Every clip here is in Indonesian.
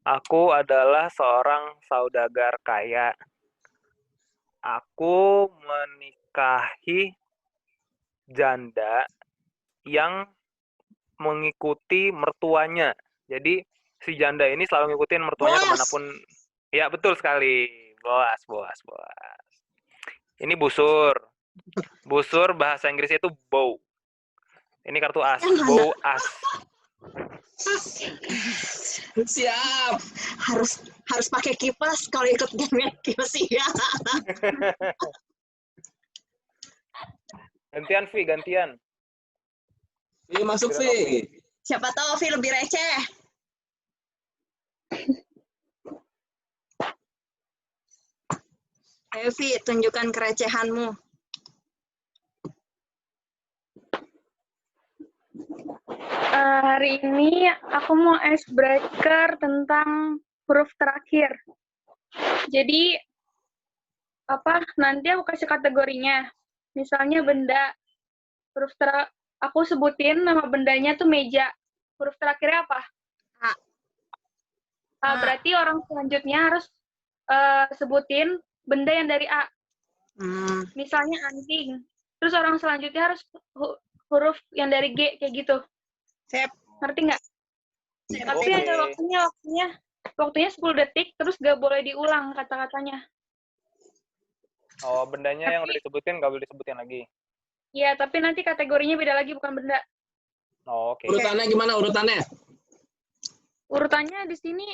Aku adalah seorang saudagar kaya. Aku menikahi janda yang mengikuti mertuanya. Jadi si janda ini selalu ngikutin mertuanya Boas. kemanapun. Ya betul sekali, bos. Ini busur. Busur bahasa Inggrisnya itu bow. Ini kartu as, Yang mana? bow as. Siap. Harus pakai kipas kalau ikut game kipas ya. Gantian, Vi, gantian. Ini masuk Vi. Siapa tahu Vi lebih receh. Ayo Vi, tunjukkan kerecehanmu. Hari ini aku mau icebreaker tentang huruf terakhir. Jadi nanti aku kasih kategorinya. Misalnya benda, aku sebutin nama bendanya tuh meja. Huruf terakhirnya apa? A. Berarti orang selanjutnya harus sebutin benda yang dari A. Misalnya anjing. Terus orang selanjutnya harus huruf yang dari G, kayak gitu. Sip. Ngerti nggak? Tapi ada waktunya 10 detik, terus nggak boleh diulang kata-katanya. Oh, bendanya yang udah disebutin nggak boleh disebutin lagi. Iya, tapi nanti kategorinya beda lagi, bukan benda. Oh, oke. Urutannya gimana urutannya? Urutannya di sini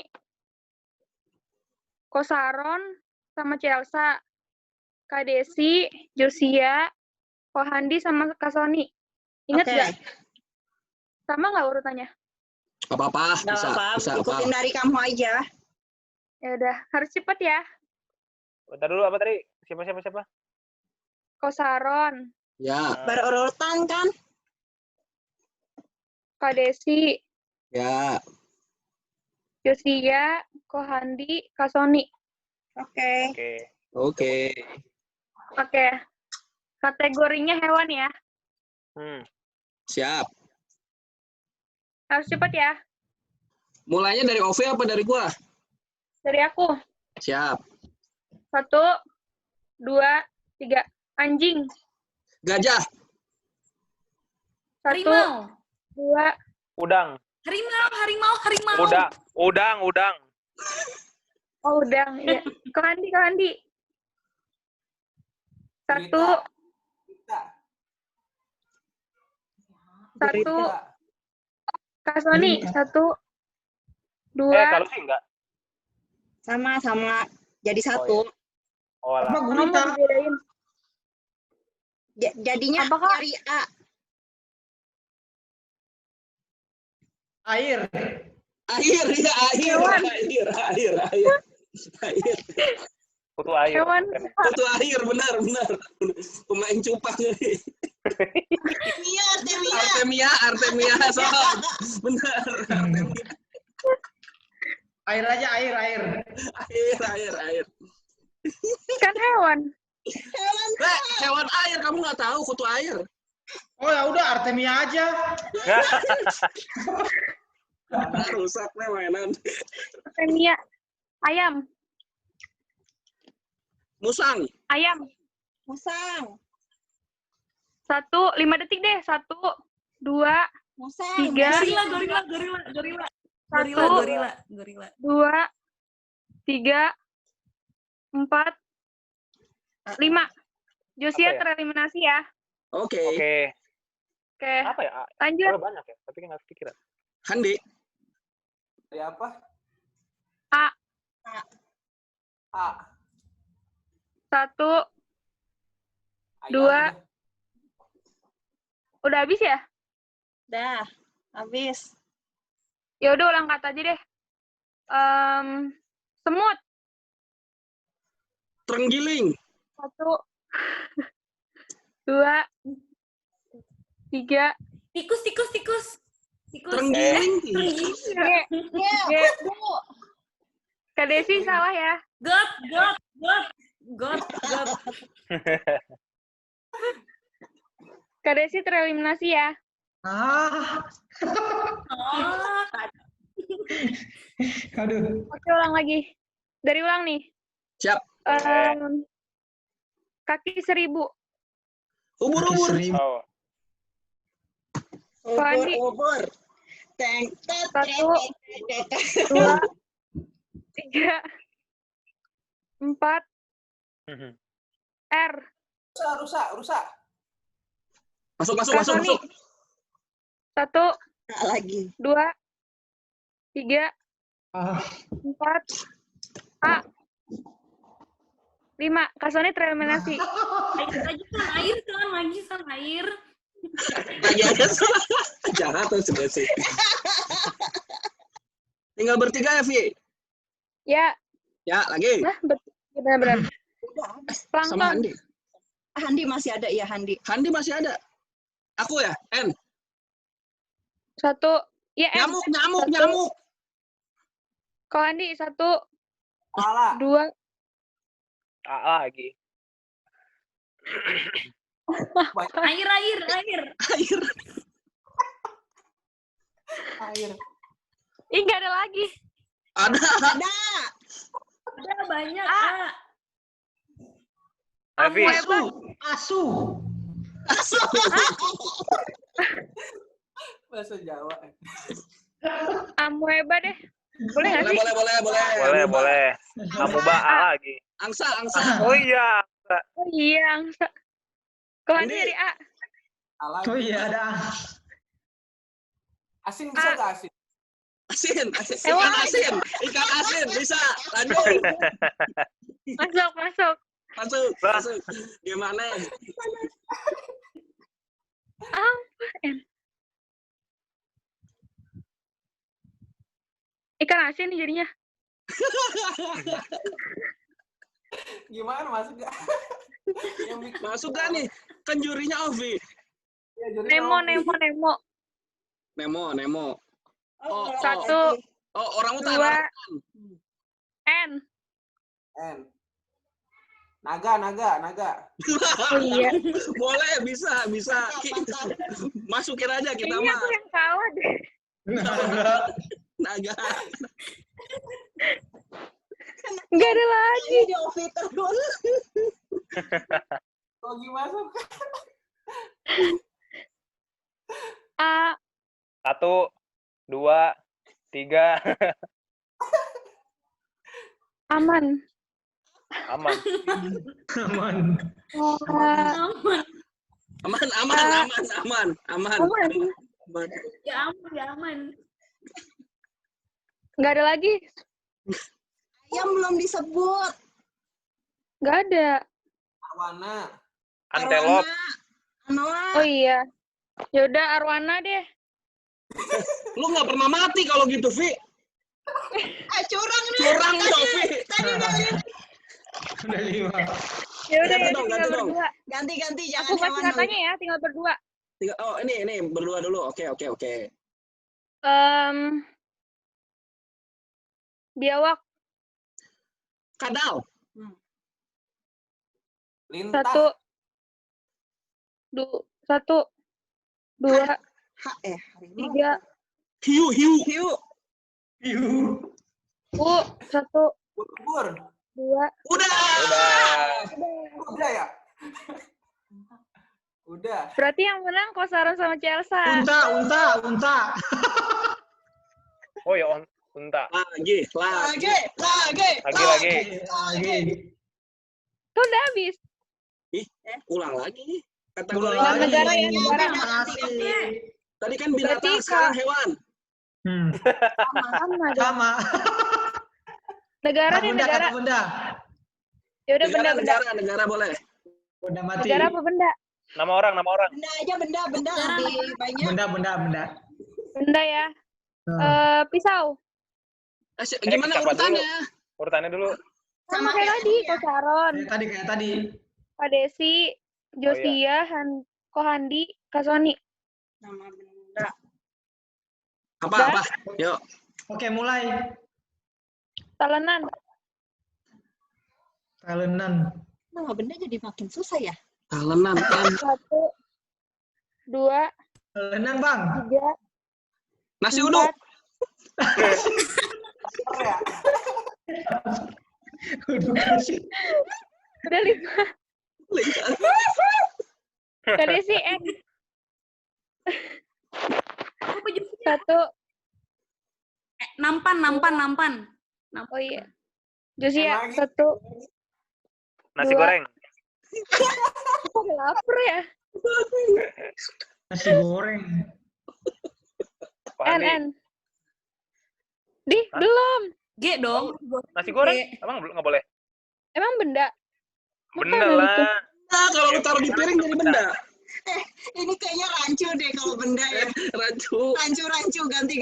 Kosaron sama Chelsea, Kak Desi, Josia, Kohandi sama Kak Sony. Ingat nggak? Sama nggak urutannya? Gak apa-apa, bisa. Ikutin dari kamu aja. Ya udah, harus cepet ya. Bentar dulu, apa tadi? Siapa? Kosaron, Ya. Berurutan kan? Kak Desi, Ya. Josia, Kohandi, Kak Sony. Oke. Oke. Kategorinya hewan ya. Siap. Harus cepet ya. Mulainya dari Ovi apa dari gua? Dari aku. Siap. 1, 2, 3. Anjing. Gajah. 1, 2. Udang. Harimau. Udang. Oh, udang. Ya. Kohandi. 1. 1. Kak Sony. 1, 2. Kalau sih enggak. Sama. Jadi satu. Oh, Apa gurita? Mau dibedain. Jadinya apakah dari A. Air. Kutu air. Hewan. Kutu air, benar. Pemain cupang ini. Artemia, sob. Benar. Air aja, air. Air. Kan hewan. Hewan air, kamu nggak tahu kutu air? Oh ya udah, Artemia aja. Rusak nih mainan. Artemia. Ayam. Musang. Ayam. Musang. 1, 5 detik deh. 1, 2, Musang. 3. Gorila. 2, 3, 4, 5. Josia tereliminasi ya. Oke. Apa ya? Lanjut. Banyak ya, tapi nggak kepikiran. Handi. Dari apa? A. 1, 2. Udah habis ya? Dah, habis. Ya udah ulang kata aja deh. Semut. Terenggiling. 1, 2, 3. Tikus. Terenggiling. G. Kak Desi salah ya. Got. Kak Desi tereliminasi ya. Aduh. Oke, ulang lagi. Dari ulang nih. Siap. Kaki 1000. Ubur-ubur. Oh. Andi. Ubur. Teng, teng, 1, 2, 3, 4, R. Rusak. Masuk. Kasoni. 1, lagi. 2, 3, 4, A. 5. Kasoni tereliminasi. Air kan lagi sang air. Lagi ada salah. Jahat tuh sudah sih. Tinggal bertiga ya, Vi? Ya. Ya, lagi. Nah, benar-benar. Sama Plankton. Handi. Handi masih ada ya, Handi. Handi masih ada. Aku ya, N. 1. Ya, M. Nyamuk. Kalau Andi 1, Salah. 2. AA lagi. Air. Air. Ih, nggak ada lagi. Ada. Ada banyak. Avi. Asu. Bahasa Jawa. Amueba deh. Boleh nggak sih? Boleh. Amuba A lagi. Angsa. Oh iya. Oh iya, angsa. Kalau Andi dari A. Salah. Oh iya, ada. Asin bisa nggak asin? Ikan asin bisa. Lanjut. Masuk. Gimana? Ikan asin nih jadinya. Gimana masuk nggak? Masuk gak nih? Kan jurinya Ovi. Ya, jurinya Nemo. Oh, 1, orang utara. 2, N. Naga. Oh iya. Boleh, bisa. Masukin aja kita Kayaknya mah. aku yang salah deh. Naga. Nggak ada lagi. Di Ovi terus. Lagi masuk. A. 1, 2, 3. Aman. Aman. Aman. Ya aman. Nggak ada lagi. Ayam belum disebut. Nggak ada. Arwana. Antelop. Anoa. Oh iya. Yaudah, Arwana deh. Lu nggak pernah mati kalau gitu, Vi. Curang nih. Curang dong, Vi. Tadi udah Udah 5. Yaudah, Ganti dong, tinggal berdua. ganti jangan Aku masih hewan. katanya ya, tinggal berdua. Oh, ini berdua dulu. Oke. Biawak. Kadal. 1, Lintah. 2, 3, Hiu. 1, Ubur. 2. Udah Ya? Udah. Berarti yang menang Kosaron sama Chelsea. Unta. Oh ya, unta. Lagi. Tuh udah habis. Ulang lagi. Ulang Bukan lagi. negara ya, negara. Tadi kan binatang, Berarti sekarang hewan. Sama dong. Sama. Negara deh, negara. Kata benda. Ya udah benda. Negara boleh. Udah mati. Negara apa benda? Nama orang. Benda aja benda lebih banyak. Benda. Benda ya. Pisau. Gimana siapa urutannya? Urutannya dulu. Sama kayak tadi, Kosaron. Kayak tadi. Kak Desi, Josia, Kohandi, Kasoni. Nama benda. Apa? Yuk. Oke, mulai. Talenan. Nama benda jadi makin susah ya. Talenan. 1, 2, Talenan, Bang. 3, Nasi uduk. Udah kasih. Udah 5. Tadi sih N. Apa juga? 1. Nampan. Oh iya. Josia, Lagi. 1. Nasi 2. goreng. Kok lapar ya? Nasi goreng. Pak N, Andi. N. Di, Hah? belum. G dong. Nasi goreng? G. Emang nggak boleh? Emang benda? Bener Makanan itu. lah. Nah, kalau lu taruh di piring jadi benda. Ini kayaknya rancu deh kalau benda ya. Rancu. Rancu, ganti.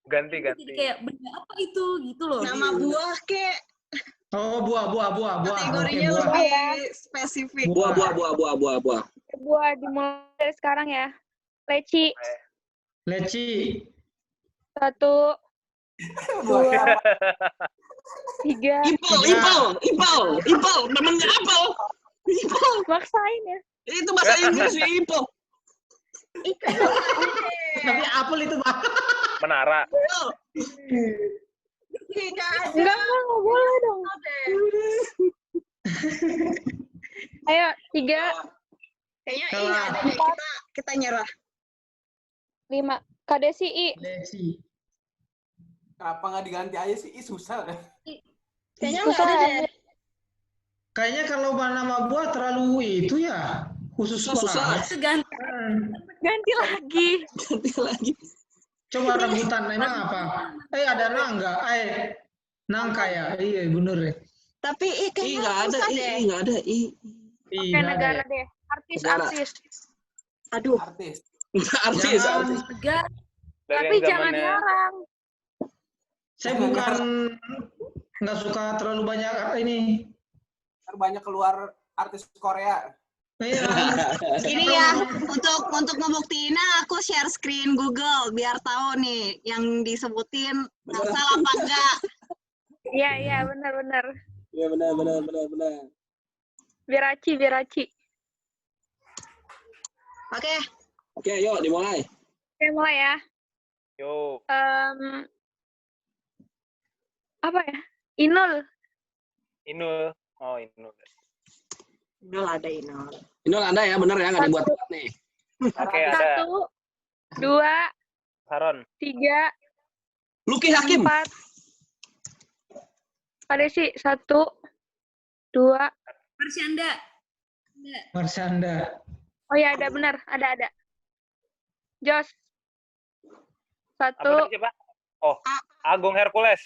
Ganti. Jadi kayak benda apa itu gitu loh. Nama buah kek. Oh, buah. Kategorinya Oke, buah. lebih spesifik. Buah. Buah dimulai dari sekarang ya. Leci. Leci. 1, 2, 3. Ipel. Namanya apel. Ipel. Maksain ya. Itu bahasa Inggris ya, ipel. Tapi apel itu, Bang. Menara. Enggak boleh dong. Ayo, 3, Kayaknya Salah. nggak ada deh. Kita nyerah. 5. Kadesi I. Leci. Kenapa nggak diganti aja sih? Ih, susah deh. Kayaknya nggak Susah. ada deh. Kayaknya kalau nama buah terlalu itu ya. Khusus Susah. banget. Seganti. Ganti lagi. Ganti lagi. Coba rambutan emang apa? Ada nangka. Nangka ya. Iya, bener ya. Tapi kayaknya Nggak ada. susah deh. Nggak ada. Oke, Iya, negara deh. Artis. Aduh. Artis. Artis. Negara. Dari Tapi yang jangan zamannya nyarang. Saya bukan nggak suka terlalu banyak ini. Ntar banyak keluar artis Korea. Iya. Ini ya, untuk ngebuktiinnya aku share screen Google biar tahu nih yang disebutin ngasal apa enggak. Iya, benar. Iya benar. Biar Aci. Oke, yuk dimulai. Oke, mulai ya. yo Apa ya? Inul. Inul. Oh, Inul. Inul ada Inul. Inul ada ya, bener ya, nggak dibuat nih. Oke, ada 1, 2, Saron. 3, Luki Hakim. 4. Ada sih 1, 2. Marsyanda. Oh ya, ada benar, ada. Jos. 1. Apa tadi siapa? Oh, Agung Hercules.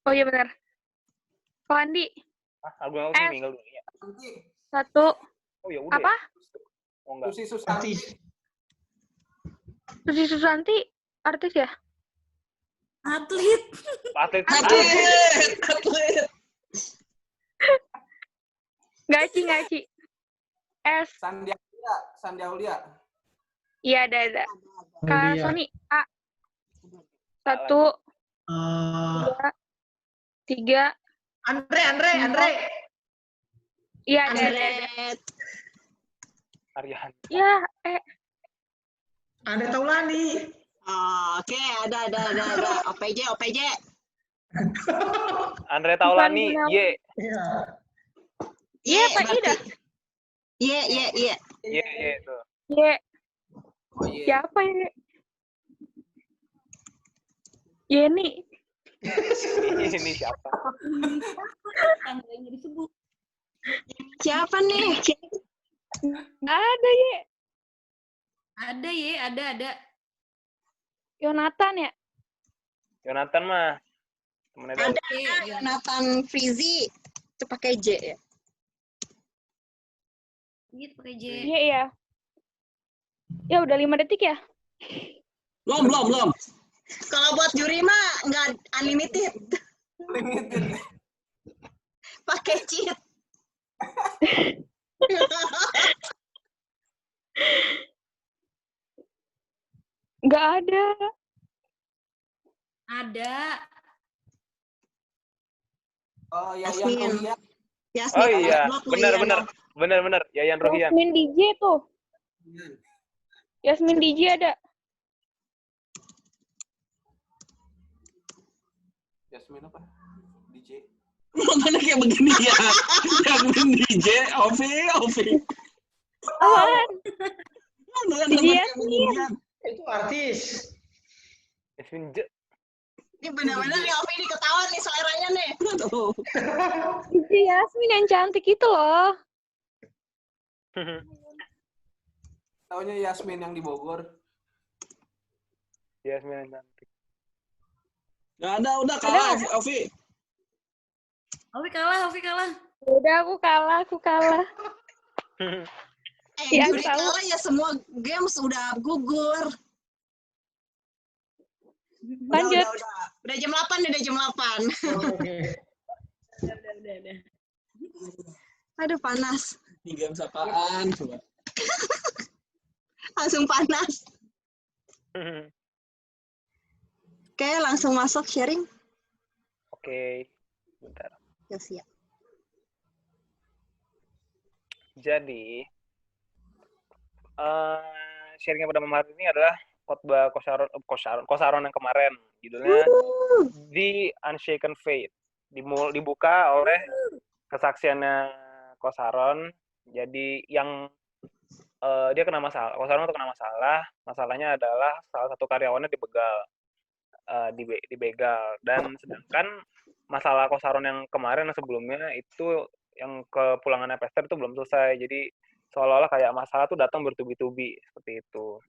Oh iya benar. Fandi. Agung S. meninggal dunia. Nanti 1. Oh ya udah. Apa? Ya? Oh enggak. Susi Susanti. Susi Susanti artis ya? Atlet. Atlet. Ngaci. S. Sandi Aulia. Iya ada. Kak Aulia. Sony A. 1, 2, 3. Andre. Iya ada. Aryan. Ya, Andre Taulani. Oke, ada. OPJ. Andre Taulani. Bukan, Y. Iya. Iya Pak Ida. Iya. Y tuh. Y. Oh iya. Siapa ya? Yeni. Ini siapa? Tangganya disebut. Siapa nih? Ada ya. Ada ya, ada. Yonatan ya? Yonatan mah. Temennya Daud. Ada Jonathan Frizi. Itu pakai J ya. Gitu pakai J. Iya ya. Ya udah 5 detik ya? Belum. Kalau buat juri mah nggak unlimited. Limited. Pakai cheat. Nggak ada. Ada. Oh ya, Yasmin. yang Rohia. Yasmin. Oh iya, Blok lu, iya, benar. dong. Benar. Yayan Rohian. Yasmin DJ tuh. Yasmin DJ ada. Yasmin apa? DJ. Makanya kayak begini ya. Yasmin DJ, Ovi. Apaan? Mana DJ kayak Yasmin. beginian. Itu artis. Yasmin J. Ini benar-benar nih Ovi ini ketahuan nih seleranya nih. Aduh. DJ Yasmin yang cantik itu loh. Taunya Yasmin yang di Bogor. Yasmin yang cantik. Nggak ada, udah kalah Ovi. Ovi kalah. Udah aku kalah. Ya, Juri tahu. kalah ya semua games udah gugur. Lanjut. Udah jam 8 nih, udah jam 8. Oke. Udah. Aduh panas. Ini games apaan coba? Langsung panas. Oke, langsung masuk sharing. Oke, bentar. Ya, siap. Jadi, sharingnya pada malam hari ini adalah khotbah Kosaron yang kemarin. Judulnya The Unshaken Faith. Dibuka oleh kesaksiannya Kosaron. Jadi yang dia kena masalah. Kosaron itu kena masalah. Masalahnya adalah salah satu karyawannya dibegal. Dan sedangkan masalah Kosaron yang kemarin yang sebelumnya itu yang kepulangannya Pester itu belum selesai. Jadi seolah-olah kayak masalah tuh datang bertubi-tubi seperti itu.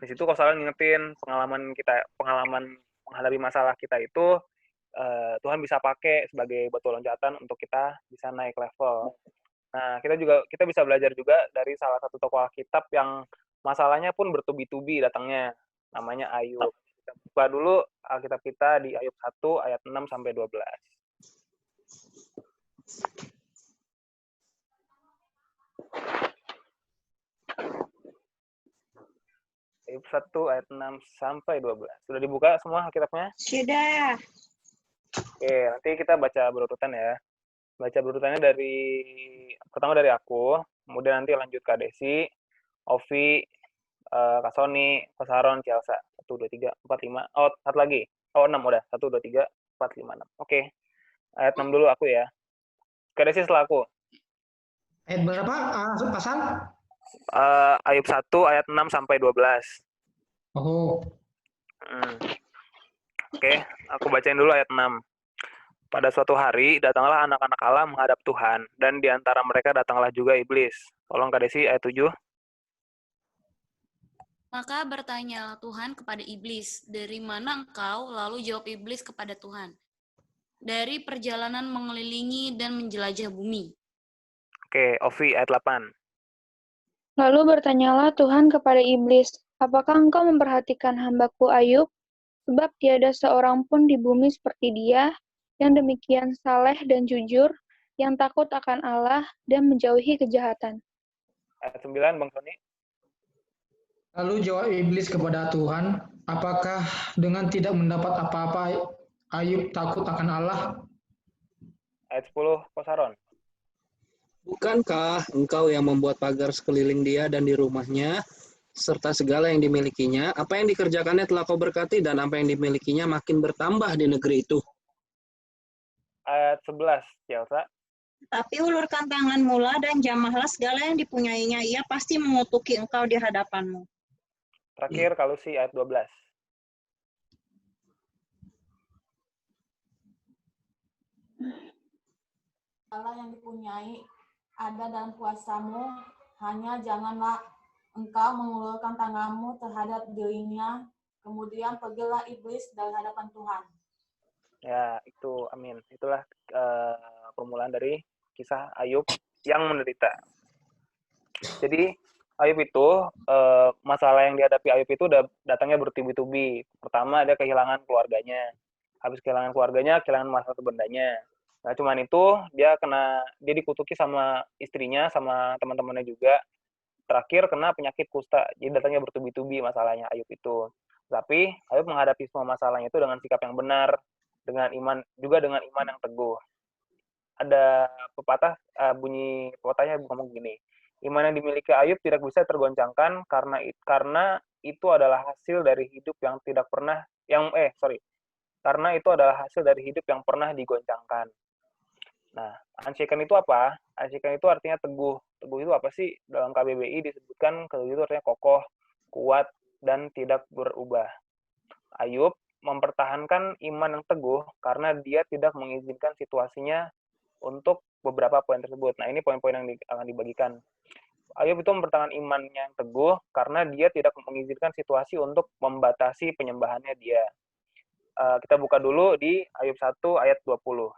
Di situ Kosaron ngingetin pengalaman menghadapi masalah kita itu Tuhan bisa pakai sebagai batu loncatan untuk kita bisa naik level. Nah, kita bisa belajar juga dari salah satu tokoh Alkitab yang masalahnya pun bertubi-tubi datangnya, namanya Ayub. Kita buka dulu Alkitab kita di Ayub 1 ayat 6 sampai 12. Ayub 1 ayat 6 sampai 12. Sudah dibuka semua Alkitabnya? Sudah. Oke, nanti kita baca berurutan ya. Baca berurutannya pertama dari aku, kemudian nanti lanjut ke Desi, Ovi, Kak Sony, Kosaron, Cielsa. 1, 2, 3, 4, 5. Oh, satu lagi. Oh, 6 udah. 1, 2, 3, 4, 5, 6. Oke. Ayat 6 dulu aku ya. Kak Desi setelah aku. Ayat berapa? Pasal? Ayub 1 ayat 6 sampai 12. Oh. Oke, aku bacain dulu ayat 6. Pada suatu hari, datanglah anak-anak Allah menghadap Tuhan, dan di antara mereka datanglah juga iblis. Tolong Kak Desi, ayat 7. Maka bertanyalah Tuhan kepada iblis, dari mana engkau? Lalu jawab iblis kepada Tuhan, dari perjalanan mengelilingi dan menjelajah bumi. Oke, Ovi, ayat 8. Lalu bertanyalah Tuhan kepada iblis, apakah engkau memperhatikan hambaku Ayub? Sebab tiada seorang pun di bumi seperti dia, yang demikian saleh dan jujur, yang takut akan Allah dan menjauhi kejahatan. Ayat 9, Bang Sony. Lalu jawab iblis kepada Tuhan, apakah dengan tidak mendapat apa-apa Ayub takut akan Allah? Ayat 10, Kosaron. Bukankah engkau yang membuat pagar sekeliling dia dan di rumahnya, serta segala yang dimilikinya? Apa yang dikerjakannya telah kau berkati, dan apa yang dimilikinya makin bertambah di negeri itu. Ayat 11, Cielsa. Tapi ulurkan tangan mula dan jamahlah segala yang dipunyainya. Ia pasti mengutuki engkau di hadapanmu. Terakhir, Kalusi, ayat 12. Segala yang dipunyai ada dalam kuasamu, hanya janganlah engkau mengulurkan tanganmu terhadap dirinya, kemudian pergilah iblis dari hadapan Tuhan. Ya, itu, amin. Itulah permulaan dari kisah Ayub yang menderita. Jadi, Ayub itu, masalah yang dihadapi Ayub itu udah datangnya bertubi-tubi. Pertama, dia kehilangan keluarganya. Habis kehilangan keluarganya, kehilangan masa satu bendanya. Nah, cuman itu, dia dikutuki sama istrinya, sama teman-temannya juga. Terakhir, kena penyakit kusta. Jadi, datangnya bertubi-tubi masalahnya Ayub itu. Tapi, Ayub menghadapi semua masalahnya itu dengan sikap yang benar, dengan iman, juga dengan iman yang teguh. Ada pepatah, bunyi pepatahnya ngomong gini, iman yang dimiliki Ayub tidak bisa tergoncangkan karena itu adalah hasil dari hidup yang tidak pernah, karena itu adalah hasil dari hidup yang pernah digoncangkan. Nah, unshaken itu apa? Unshaken itu artinya teguh. Teguh itu apa sih? Dalam KBBI disebutkan teguh itu artinya kokoh, kuat, dan tidak berubah. Ayub mempertahankan iman yang teguh karena dia tidak mengizinkan situasinya untuk beberapa poin tersebut. Nah, ini poin-poin yang akan dibagikan. Ayub itu mempertahankan imannya yang teguh karena dia tidak mengizinkan situasi untuk membatasi penyembahannya dia. Kita buka dulu di Ayub 1 ayat 20.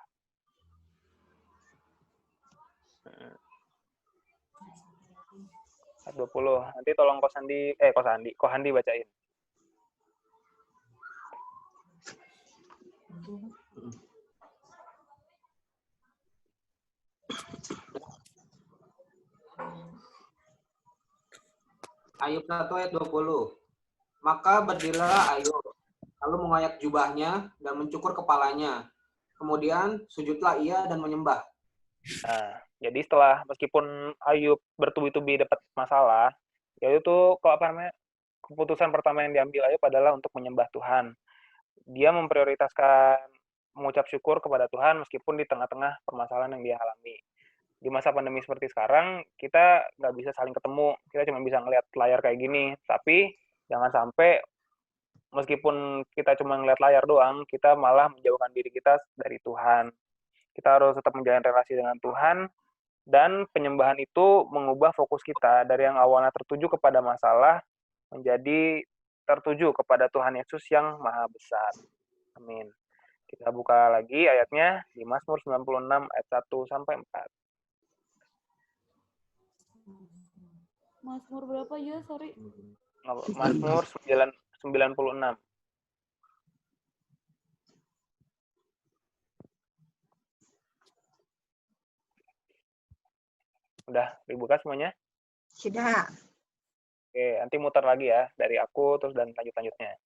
Ayat 20. Nanti tolong Kohandi bacain. Ayub 1 ayat 20. Maka berdirilah Ayub, lalu mengayak jubahnya dan mencukur kepalanya. Kemudian sujudlah ia dan menyembah. Nah, jadi setelah meskipun Ayub bertubi-tubi dapat masalah, ya itu keputusan pertama yang diambil Ayub adalah untuk menyembah Tuhan. Dia memprioritaskan mengucap syukur kepada Tuhan meskipun di tengah-tengah permasalahan yang dia alami. Di masa pandemi seperti sekarang, kita nggak bisa saling ketemu, kita cuma bisa ngeliat layar kayak gini. Tapi jangan sampai meskipun kita cuma ngeliat layar doang, kita malah menjauhkan diri kita dari Tuhan. Kita harus tetap menjalin relasi dengan Tuhan, dan penyembahan itu mengubah fokus kita dari yang awalnya tertuju kepada masalah menjadi tertuju kepada Tuhan Yesus yang Maha Besar. Amin. Kita buka lagi ayatnya di Mazmur 96 ayat 1 sampai 4. Mazmur berapa ya? Sorry. Mazmur 96. Udah dibuka semuanya? Sudah. Oke, nanti muter lagi ya dari aku terus dan lanjut-lanjutnya.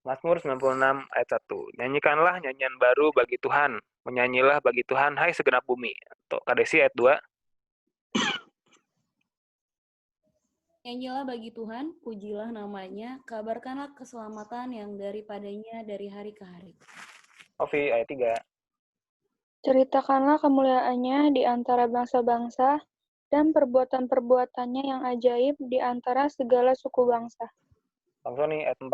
Mazmur 96 ayat 1. Nyanyikanlah nyanyian baru bagi Tuhan. Menyanyilah bagi Tuhan, hai segenap bumi. Untuk Kadesi ayat 2. Nyanyilah bagi Tuhan, pujilah namanya, kabarkanlah keselamatan yang daripadanya dari hari ke hari. Ovi ayat 3. Ceritakanlah kemuliaannya di antara bangsa-bangsa, dan perbuatan-perbuatannya yang ajaib di antara segala suku bangsa. Bang Sony ayat 4.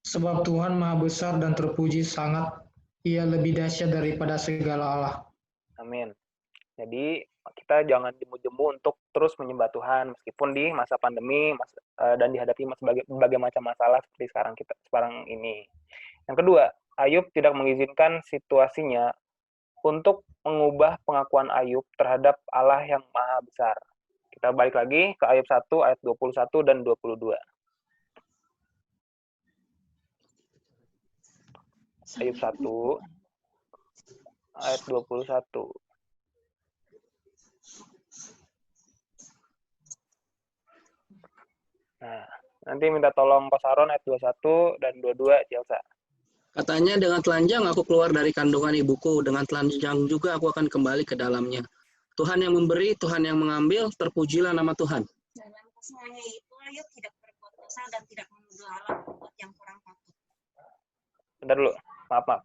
Sebab Tuhan Maha Besar dan terpuji sangat, ia lebih dahsyat daripada segala Allah. Amin. Jadi kita jangan jemu-jemu untuk terus menyembah Tuhan meskipun di masa pandemi dan dihadapi berbagai macam masalah seperti sekarang ini. Yang kedua, Ayub tidak mengizinkan situasinya untuk mengubah pengakuan Ayub terhadap Allah yang Maha Besar. Kita balik lagi ke Ayub 1 ayat 21 dan 22. Ayub 1 ayat 21. Nah, nanti minta tolong Ko Saron ayat 21 dan 22, Jelsa. Katanya, dengan telanjang aku keluar dari kandungan ibuku, dengan telanjang juga aku akan kembali ke dalamnya. Tuhan yang memberi, Tuhan yang mengambil, terpujilah nama Tuhan. Dalam kesemuanya itu, Ayub tidak berbuat dosa dan tidak menuduh Allah berbuat yang kurang patut. Bentar dulu, maaf.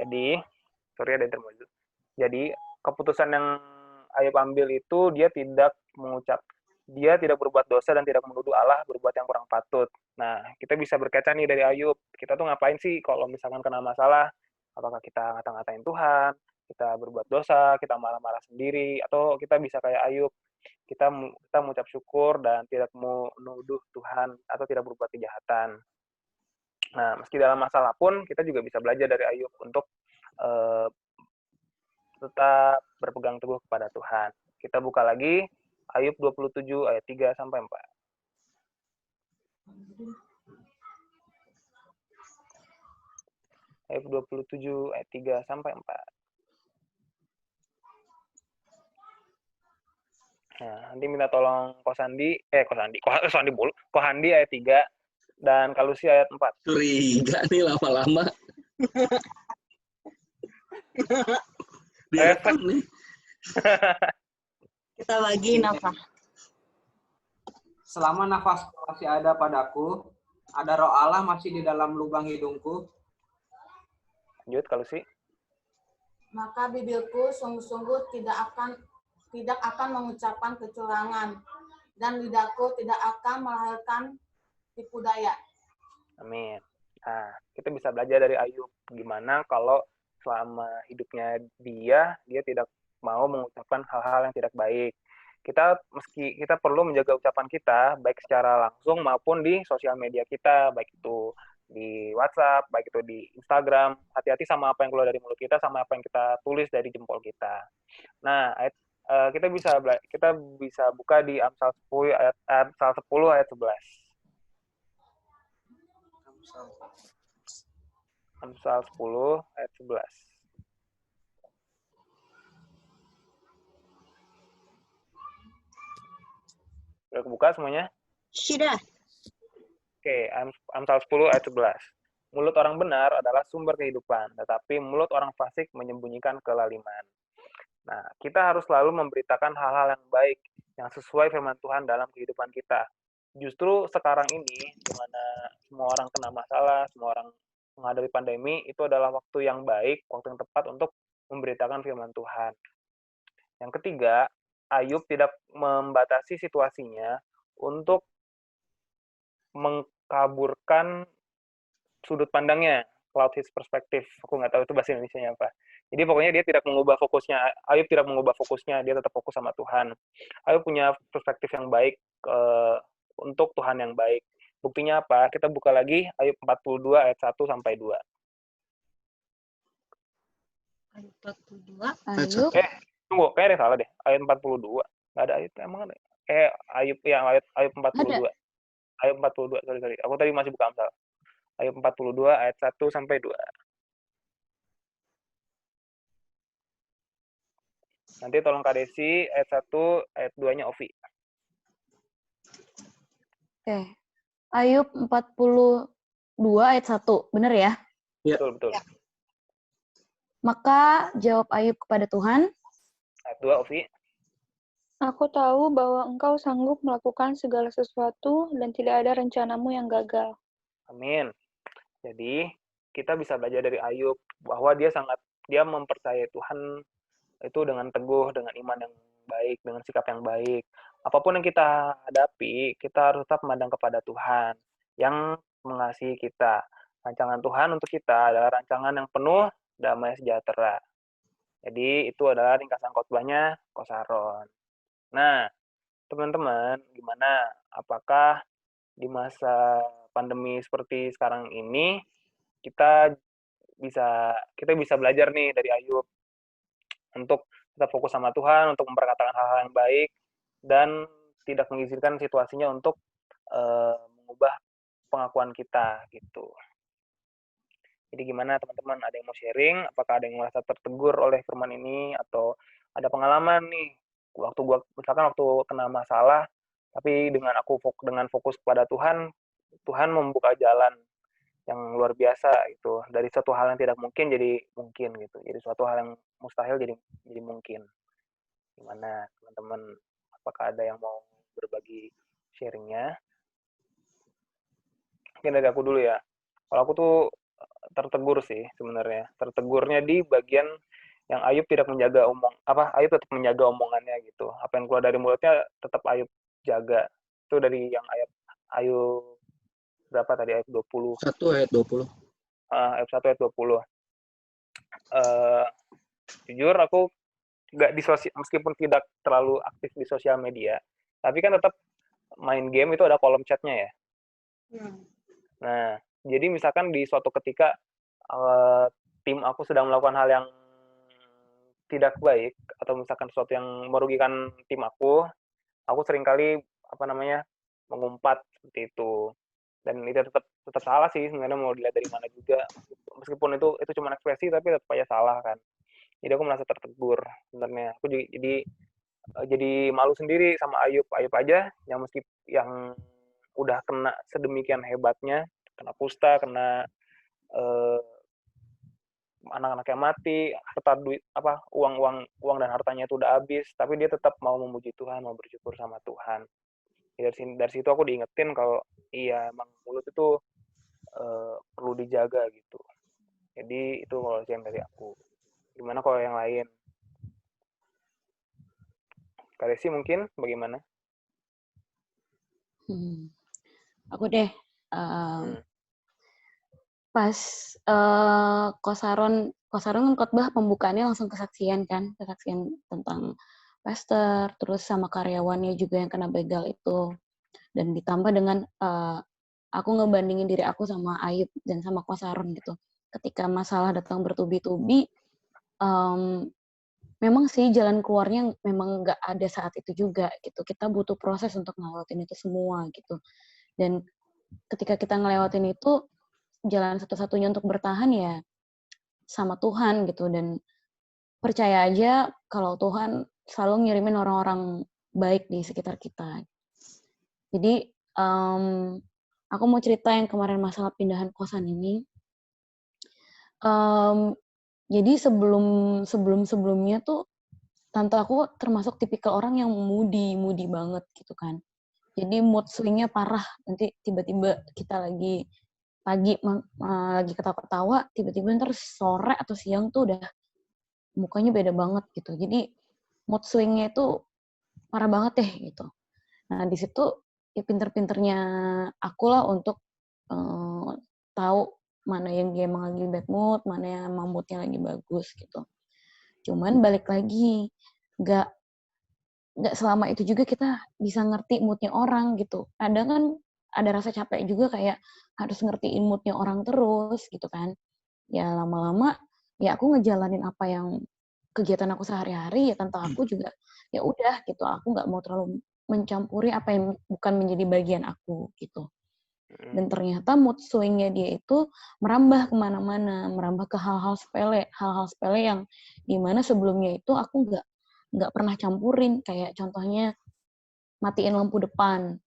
Jadi, sorry ada intermezzo. Jadi, keputusan yang Ayub ambil itu dia tidak berbuat dosa dan tidak menuduh Allah berbuat yang kurang patut. Nah, kita bisa berkaca nih dari Ayub. Kita tuh ngapain sih kalau misalkan kena masalah? Apakah kita ngata-ngatain Tuhan, kita berbuat dosa, kita marah-marah sendiri, atau kita bisa kayak Ayub, kita mengucap syukur dan tidak menuduh Tuhan atau tidak berbuat kejahatan. Nah, meski dalam masalah pun kita juga bisa belajar dari Ayub untuk tetap berpegang teguh kepada Tuhan. Kita buka lagi Ayub 27 ayat 3 sampai 4. Ayub 27 ayat 3 sampai 4. Nah, nanti minta tolong Kohandi ayat 3 dan Kalusi ayat 4. Curiga nih lama-lama. Direkam nih. Kita bagiin apa? selama nafasku masih ada padaku, ada roh Allah masih di dalam lubang hidungku, Lanjut kalau sih. maka bibirku sungguh-sungguh tidak akan mengucapkan kecurangan, dan lidahku tidak akan melahirkan tipu daya. Amin. Nah, kita bisa belajar dari Ayub. Gimana kalau selama hidupnya dia tidak mau mengucapkan hal-hal yang tidak baik. Kita perlu menjaga ucapan kita, baik secara langsung maupun di sosial media kita, baik itu di WhatsApp, baik itu di Instagram. Hati-hati sama apa yang keluar dari mulut kita, sama apa yang kita tulis dari jempol kita. Nah, kita bisa buka di Amsal 10 ayat 11. Amsal 10 ayat 11. Udah kebuka semuanya? Sudah. Oke, Amsal 10 ayat 11. Mulut orang benar adalah sumber kehidupan, tetapi mulut orang fasik menyembunyikan kelaliman. Nah, kita harus selalu memberitakan hal-hal yang baik, yang sesuai firman Tuhan dalam kehidupan kita. Justru sekarang ini, di mana semua orang kena masalah, semua orang menghadapi pandemi, itu adalah waktu yang baik, waktu yang tepat untuk memberitakan firman Tuhan. Yang ketiga, Ayub tidak membatasi situasinya untuk mengkaburkan sudut pandangnya, cloud his perspective. Aku nggak tahu itu bahasa Indonesianya apa. Jadi pokoknya dia tidak mengubah fokusnya, Ayub tidak mengubah fokusnya, dia tetap fokus sama Tuhan. Ayub punya perspektif yang baik untuk Tuhan yang baik. Buktinya apa? Kita buka lagi Ayub 42 ayat 1 sampai 2. Ayub 42. Ayub. Tunggu, kayaknya ada yang salah deh. Ayat 42. Nggak ada ayat, emang ada? Ayub, yang ayat 42. Ada. Ayat 42, sorry. Aku tadi masih buka Amsal. Ayat 42, ayat 1 sampai 2. Nanti tolong Kak Desi, ayat 1, ayat 2-nya Ovi. Oke. Ayub 42 ayat 1. Benar ya? Ya. Betul. Ya. Maka jawab Ayub kepada Tuhan, Ayat 2, Ovi. Aku tahu bahwa engkau sanggup melakukan segala sesuatu dan tidak ada rencanamu yang gagal. Amin. Jadi, kita bisa belajar dari Ayub bahwa dia mempercayai Tuhan itu dengan teguh, dengan iman yang baik, dengan sikap yang baik. Apapun yang kita hadapi, kita harus tetap memandang kepada Tuhan yang mengasihi kita. Rancangan Tuhan untuk kita adalah rancangan yang penuh damai sejahtera. Jadi, itu adalah ringkasan khotbahnya Kosaron. Nah, teman-teman, gimana? Apakah di masa pandemi seperti sekarang ini kita bisa belajar nih dari Ayub untuk tetap fokus sama Tuhan, untuk memperkatakan hal-hal yang baik dan tidak mengizinkan situasinya untuk mengubah pengakuan kita gitu. Jadi gimana teman-teman? Ada yang mau sharing? Apakah ada yang merasa tertegur oleh firman ini atau ada pengalaman nih? Waktu kena masalah, tapi dengan fokus kepada Tuhan, Tuhan membuka jalan yang luar biasa gitu. Dari suatu hal yang tidak mungkin jadi mungkin gitu. Jadi suatu hal yang mustahil jadi mungkin. Gimana teman-teman? Apakah ada yang mau berbagi sharingnya? Mungkin dari aku dulu ya. Kalau aku tuh tertegur sih sebenarnya. Tertegurnya di bagian yang Ayub tidak menjaga Ayub tetap menjaga omongannya gitu. Apa yang keluar dari mulutnya tetap Ayub jaga. Itu dari yang Ayub berapa tadi, ayat 20? 1 ayat 20. Ayat 1 ayat 20. Jujur aku meskipun tidak terlalu aktif di sosial media, tapi kan tetap main game itu ada kolom chatnya ya. Nah, jadi misalkan di suatu ketika tim aku sedang melakukan hal yang tidak baik atau misalkan sesuatu yang merugikan tim aku seringkali mengumpat seperti itu. Dan itu tetap salah sih sebenarnya, mau dilihat dari mana juga. Meskipun itu cuma ekspresi tapi tetap aja salah kan. Jadi aku merasa tertegur sebenarnya. Aku jadi malu sendiri sama Ayub aja yang udah kena sedemikian hebatnya, kena kusta, kena anak-anak yang mati, uang dan hartanya itu udah habis, tapi dia tetap mau memuji Tuhan, mau bersyukur sama Tuhan. Dari situ aku diingetin kalau iya emang mulut itu perlu dijaga gitu. Jadi itu kalau yang dari aku. Gimana kalau yang lain? Kak Desi mungkin bagaimana? Aku deh. Pas Kosaron kan khotbah pembukaannya langsung kesaksian kan, kesaksian tentang pastor, terus sama karyawannya juga yang kena begal itu, dan ditambah dengan aku ngebandingin diri aku sama Ayub dan sama Kosaron gitu. Ketika masalah datang bertubi-tubi, memang sih jalan keluarnya memang nggak ada saat itu juga gitu. Kita butuh proses untuk ngelewatin itu semua gitu. Dan ketika kita ngelewatin itu, jalan satu-satunya untuk bertahan ya sama Tuhan gitu, dan percaya aja kalau Tuhan selalu ngirimin orang-orang baik di sekitar kita. Jadi aku mau cerita yang kemarin masalah pindahan kosan ini. Jadi sebelumnya tuh tante aku termasuk tipikal orang yang moody banget gitu kan. Jadi mood swing-nya parah. Nanti tiba-tiba kita lagi pagi lagi ketawa-ketawa, tiba-tiba ntar sore atau siang tuh udah mukanya beda banget gitu. Jadi mood swing-nya itu parah banget deh gitu. Nah di situ ya pinter-pinternya aku lah untuk tahu mana yang dia emang lagi bad mood, mana yang emang moodnya lagi bagus gitu. Cuman balik lagi, nggak selama itu juga kita bisa ngerti moodnya orang gitu. Kadang kan ada rasa capek juga kayak harus ngertiin moodnya orang terus gitu kan. Ya lama-lama ya aku ngejalanin apa yang kegiatan aku sehari-hari, ya tante aku juga ya udah gitu. Aku nggak mau terlalu mencampuri apa yang bukan menjadi bagian aku gitu. Dan ternyata mood swing-nya dia itu merambah kemana-mana, merambah ke hal-hal sepele yang dimana sebelumnya itu aku nggak pernah campurin, kayak contohnya matiin lampu depan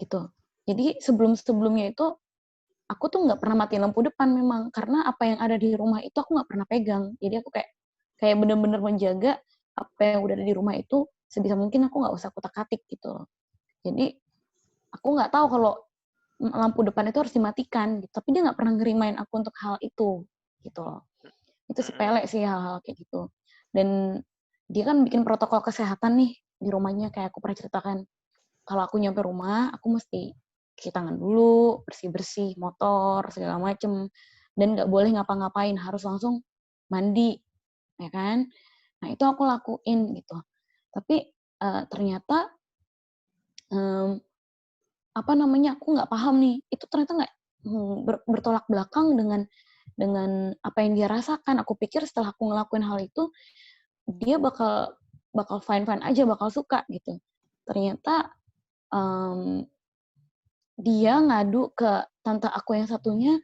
gitu. Jadi sebelumnya itu aku tuh nggak pernah matiin lampu depan memang, karena apa yang ada di rumah itu aku nggak pernah pegang. Jadi aku kayak bener-bener menjaga apa yang udah ada di rumah itu sebisa mungkin aku nggak usah kutak-katik gitu. Jadi aku nggak tahu kalau lampu depan itu harus dimatikan, gitu. Tapi dia nggak pernah ngerimain aku untuk hal itu gitu loh. Itu sepele sih hal-hal kayak gitu. Dan dia kan bikin protokol kesehatan nih di rumahnya, kayak aku pernah ceritakan. Kalau aku nyampe rumah, aku mesti cuci tangan dulu, bersih-bersih motor, segala macem. Dan nggak boleh ngapa-ngapain, harus langsung mandi, ya kan? Nah, itu aku lakuin gitu. Tapi ternyata aku nggak paham nih, itu ternyata nggak bertolak belakang dengan apa yang dia rasakan. Aku pikir setelah aku ngelakuin hal itu, dia bakal fine-fine aja, bakal suka gitu. Ternyata dia ngadu ke tante aku yang satunya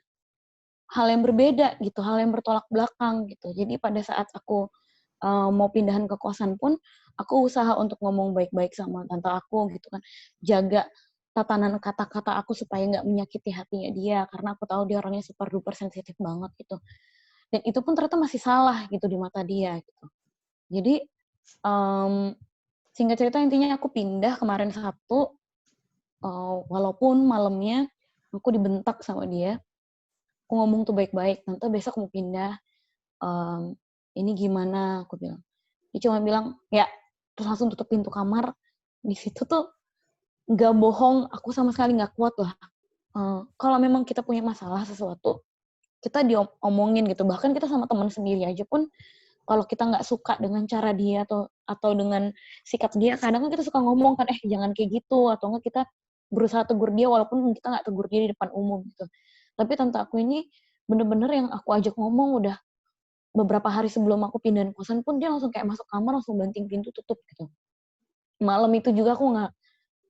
hal yang berbeda gitu, hal yang bertolak belakang gitu. Jadi pada saat aku mau pindahan ke kosan pun, aku usaha untuk ngomong baik-baik sama tante aku gitu kan, jaga tatanan kata-kata aku supaya nggak menyakiti hatinya dia, karena aku tahu dia orangnya super duper sensitif banget gitu. Dan itu pun ternyata masih salah gitu di mata dia gitu. Jadi singkat cerita intinya aku pindah kemarin Sabtu, walaupun malamnya aku dibentak sama dia. Aku ngomong tuh baik-baik, tante besok mau pindah, ini gimana, aku bilang. Dia cuma bilang, ya, terus langsung tutup pintu kamar. Di situ tuh nggak bohong, aku sama sekali nggak kuat lah. Kalau memang kita punya masalah sesuatu, kita diomongin gitu. Bahkan kita sama teman sendiri aja pun, kalau kita nggak suka dengan cara dia atau dengan sikap dia, kadang kan kita suka ngomong kan, jangan kayak gitu, atau nggak kita berusaha tegur dia walaupun kita nggak tegur dia di depan umum gitu. Tapi tante aku ini bener-bener yang aku ajak ngomong udah beberapa hari sebelum aku pindahin kosan pun dia langsung kayak masuk kamar, langsung banting pintu, tutup gitu. Malam itu juga aku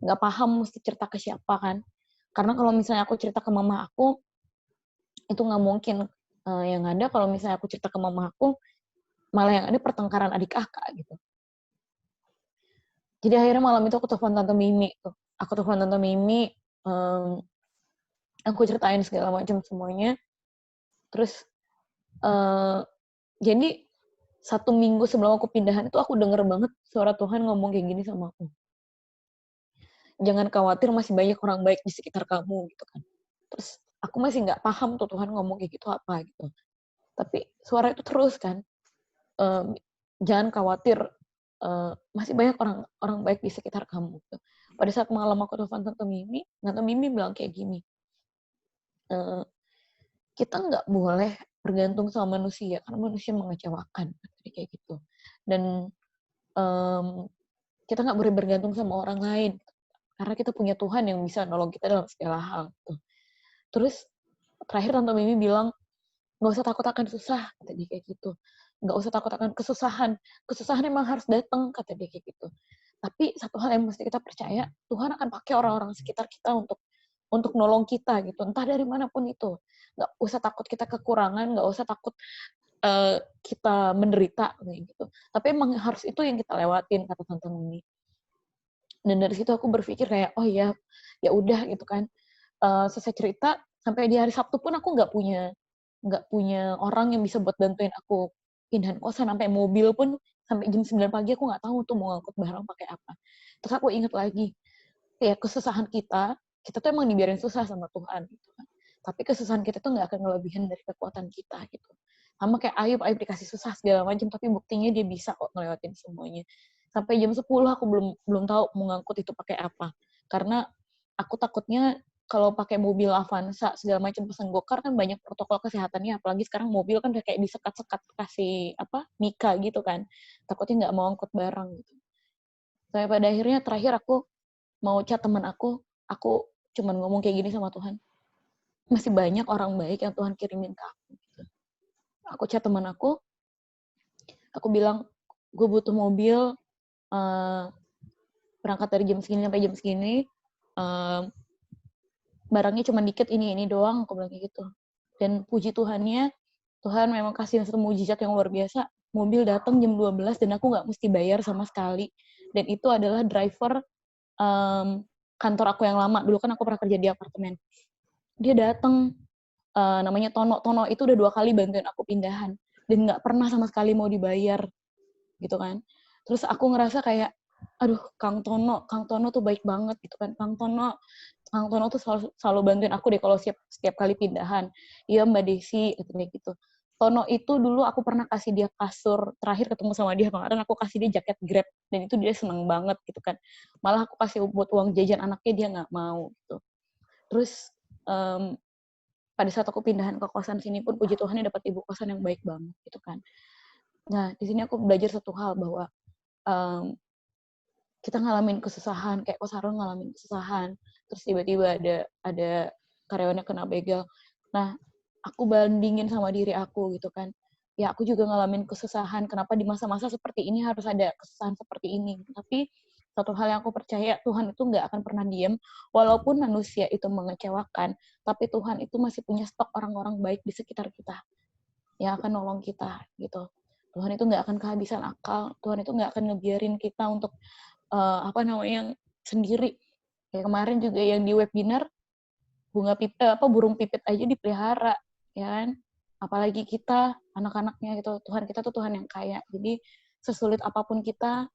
nggak paham mesti cerita ke siapa kan. Karena kalau misalnya aku cerita ke mama aku, itu nggak mungkin. Yang ada kalau misalnya aku cerita ke mama aku, malah yang ada pertengkaran adik kakak gitu. Jadi akhirnya malam itu aku telepon Tante Mimi tuh. Aku telepon Tante Mimi, aku ceritain segala macam semuanya. Terus jadi 1 minggu sebelum aku pindahan itu aku denger banget suara Tuhan ngomong kayak gini sama aku. jangan khawatir, masih banyak orang baik di sekitar kamu gitu kan. Terus aku masih nggak paham tuh Tuhan ngomong kayak gitu apa gitu. Tapi suara itu terus kan, jangan khawatir, masih banyak orang baik di sekitar kamu. Gitu. Pada saat malam aku telepon Tante Mimi bilang kayak gini, kita nggak boleh bergantung sama manusia karena manusia mengecewakan kayak gitu. Dan kita nggak boleh bergantung sama orang lain karena kita punya Tuhan yang bisa nolong kita dalam segala hal. Gitu. Terus terakhir Tante Mimi bilang, nggak usah takut akan susah, kata dia kayak gitu. Nggak usah takut akan kesusahan. Kesusahan emang harus datang, kata dia kayak gitu. Tapi satu hal yang mesti kita percaya, Tuhan akan pakai orang-orang sekitar kita untuk nolong kita gitu. Entah dari manapun itu. Nggak usah takut kita kekurangan, nggak usah takut kita menderita gitu. Tapi emang harus itu yang kita lewatin, kata Tante Mimi. Dan dari situ aku berpikir kayak, oh ya udah gitu kan. Selesai cerita, sampai di hari Sabtu pun aku nggak punya orang yang bisa buat bantuin aku pindahan kosan, sampai mobil pun sampai jam 9 pagi aku nggak tahu tuh mau ngangkut barang pakai apa. Terus aku ingat lagi, ya kesusahan kita tuh emang dibiarin susah sama Tuhan gitu kan. Tapi kesusahan kita tuh nggak akan ngelebihin dari kekuatan kita gitu. Sama kayak Ayub dikasih susah segala macam, tapi buktinya dia bisa kok ngelewatin semuanya. Sampai jam 10 aku belum tahu mau ngangkut itu pakai apa. Karena aku takutnya kalau pakai mobil Avanza segala macam pesan gokar kan banyak protokol kesehatannya, apalagi sekarang mobil kan udah kayak disekat-sekat kasih mika gitu kan, takutnya nggak mau angkut barang gitu. Sampai pada akhirnya terakhir aku mau chat teman aku cuman ngomong kayak gini sama Tuhan, masih banyak orang baik yang Tuhan kirimin ke aku gitu. Aku chat teman aku bilang gue butuh mobil, berangkat dari jam segini sampai jam segini, barangnya cuma dikit, ini doang, aku bilang kayak gitu. Dan puji Tuhannya, Tuhan memang kasih satu mujizat yang luar biasa. Mobil datang jam 12 dan aku nggak mesti bayar sama sekali. Dan itu adalah driver kantor aku yang lama. Dulu kan aku pernah kerja di apartemen. Dia datang, namanya Tono. Tono itu udah 2 kali bantuin aku pindahan. Dan nggak pernah sama sekali mau dibayar. Gitu kan. Terus aku ngerasa kayak, aduh Kang Tono tuh baik banget gitu kan. Kang Tono tuh selalu bantuin aku deh kalau setiap kali pindahan. Iya Mbak Desi, kayak gitu. Tono itu dulu aku pernah kasih dia kasur, terakhir ketemu sama dia kemarin aku kasih dia jaket Grab, dan itu dia seneng banget gitu kan. Malah aku kasih buat uang jajan anaknya, dia nggak mau gitu. Terus pada saat aku pindahan ke kosan sini pun puji Tuhan dapat ibu kosan yang baik banget gitu kan. Nah di sini aku belajar satu hal bahwa kita ngalamin kesusahan, kayak Kosaro ngalamin kesusahan, terus tiba-tiba ada karyawannya kena begal. Nah, aku bandingin sama diri aku gitu kan. Ya, aku juga ngalamin kesusahan. Kenapa di masa-masa seperti ini harus ada kesusahan seperti ini? Tapi satu hal yang aku percaya, Tuhan itu nggak akan pernah diam. Walaupun manusia itu mengecewakan, tapi Tuhan itu masih punya stok orang-orang baik di sekitar kita yang akan nolong kita gitu. Tuhan itu nggak akan kehabisan akal. Tuhan itu nggak akan ngebiarin kita untuk yang sendiri. Kayak kemarin juga yang di webinar burung pipit aja dipelihara, ya kan? Apalagi kita anak-anaknya gitu. Tuhan kita tuh Tuhan yang kaya. Jadi sesulit apapun kita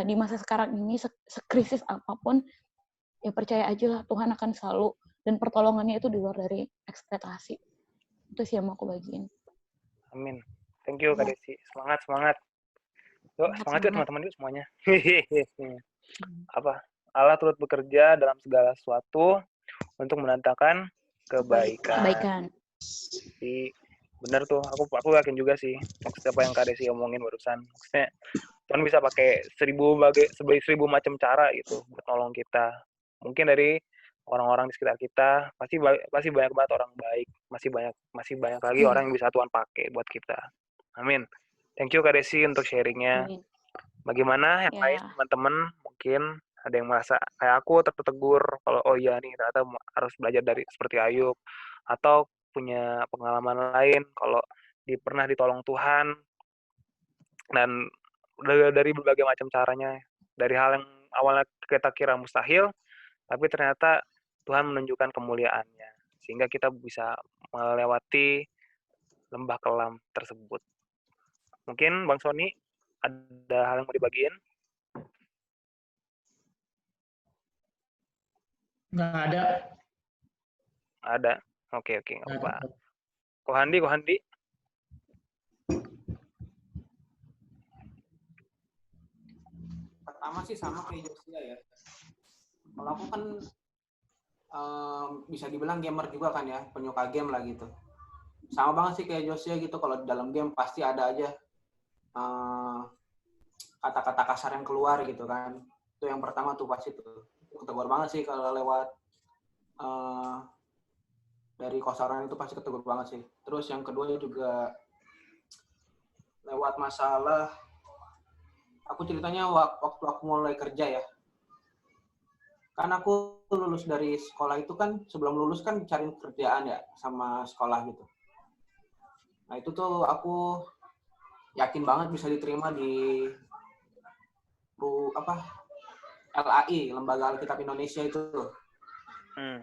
di masa sekarang ini, sekrisis apapun, ya percaya aja lah Tuhan akan selalu, dan pertolongannya itu di luar dari ekspektasi. Itu sih yang mau aku bagiin. Amin. Thank you Kak Desi. Semangat. Yuk, semangat yuk teman-teman yuk semuanya. Allah turut bekerja dalam segala sesuatu untuk mendatangkan kebaikan. Jadi benar tuh, aku yakin juga sih maksudnya apa yang Kak Desi omongin barusan. Maksudnya Tuhan bisa pakai 1000 macam cara gitu buat nolong kita. Mungkin dari orang-orang di sekitar kita, pasti banyak banget orang baik, masih banyak lagi orang yang bisa Tuhan pakai buat kita. Amin. Thank you Kak Desi untuk sharingnya. Bagaimana yang lain teman-teman, mungkin ada yang merasa kayak aku tertegur kalau oh iya nih ternyata harus belajar dari seperti Ayub, atau punya pengalaman lain kalau pernah ditolong Tuhan dan dari berbagai macam caranya, dari hal yang awalnya kita kira mustahil tapi ternyata Tuhan menunjukkan kemuliaannya sehingga kita bisa melewati lembah kelam tersebut. Mungkin Bang Sony ada hal yang mau dibagiin? Nggak ada. Ada. Oke, nggak Nggak apa-apa. ada. Kohandi. Pertama sih sama kayak Josia ya. Kalau aku kan bisa dibilang gamer juga kan ya, penyuka game lah gitu. Sama banget sih kayak Josia gitu, kalau di dalam game pasti ada aja kata-kata kasar yang keluar gitu kan. Itu yang pertama tuh pasti tuh. Ketegur banget sih kalau lewat dari kosaran itu pasti ketegur banget sih. Terus yang kedua juga lewat masalah, aku ceritanya waktu aku mulai kerja ya. Kan aku lulus dari sekolah itu kan, sebelum lulus kan cari kerjaan ya sama sekolah gitu. Nah itu tuh aku yakin banget bisa diterima di LAI, Lembaga Alkitab Indonesia itu.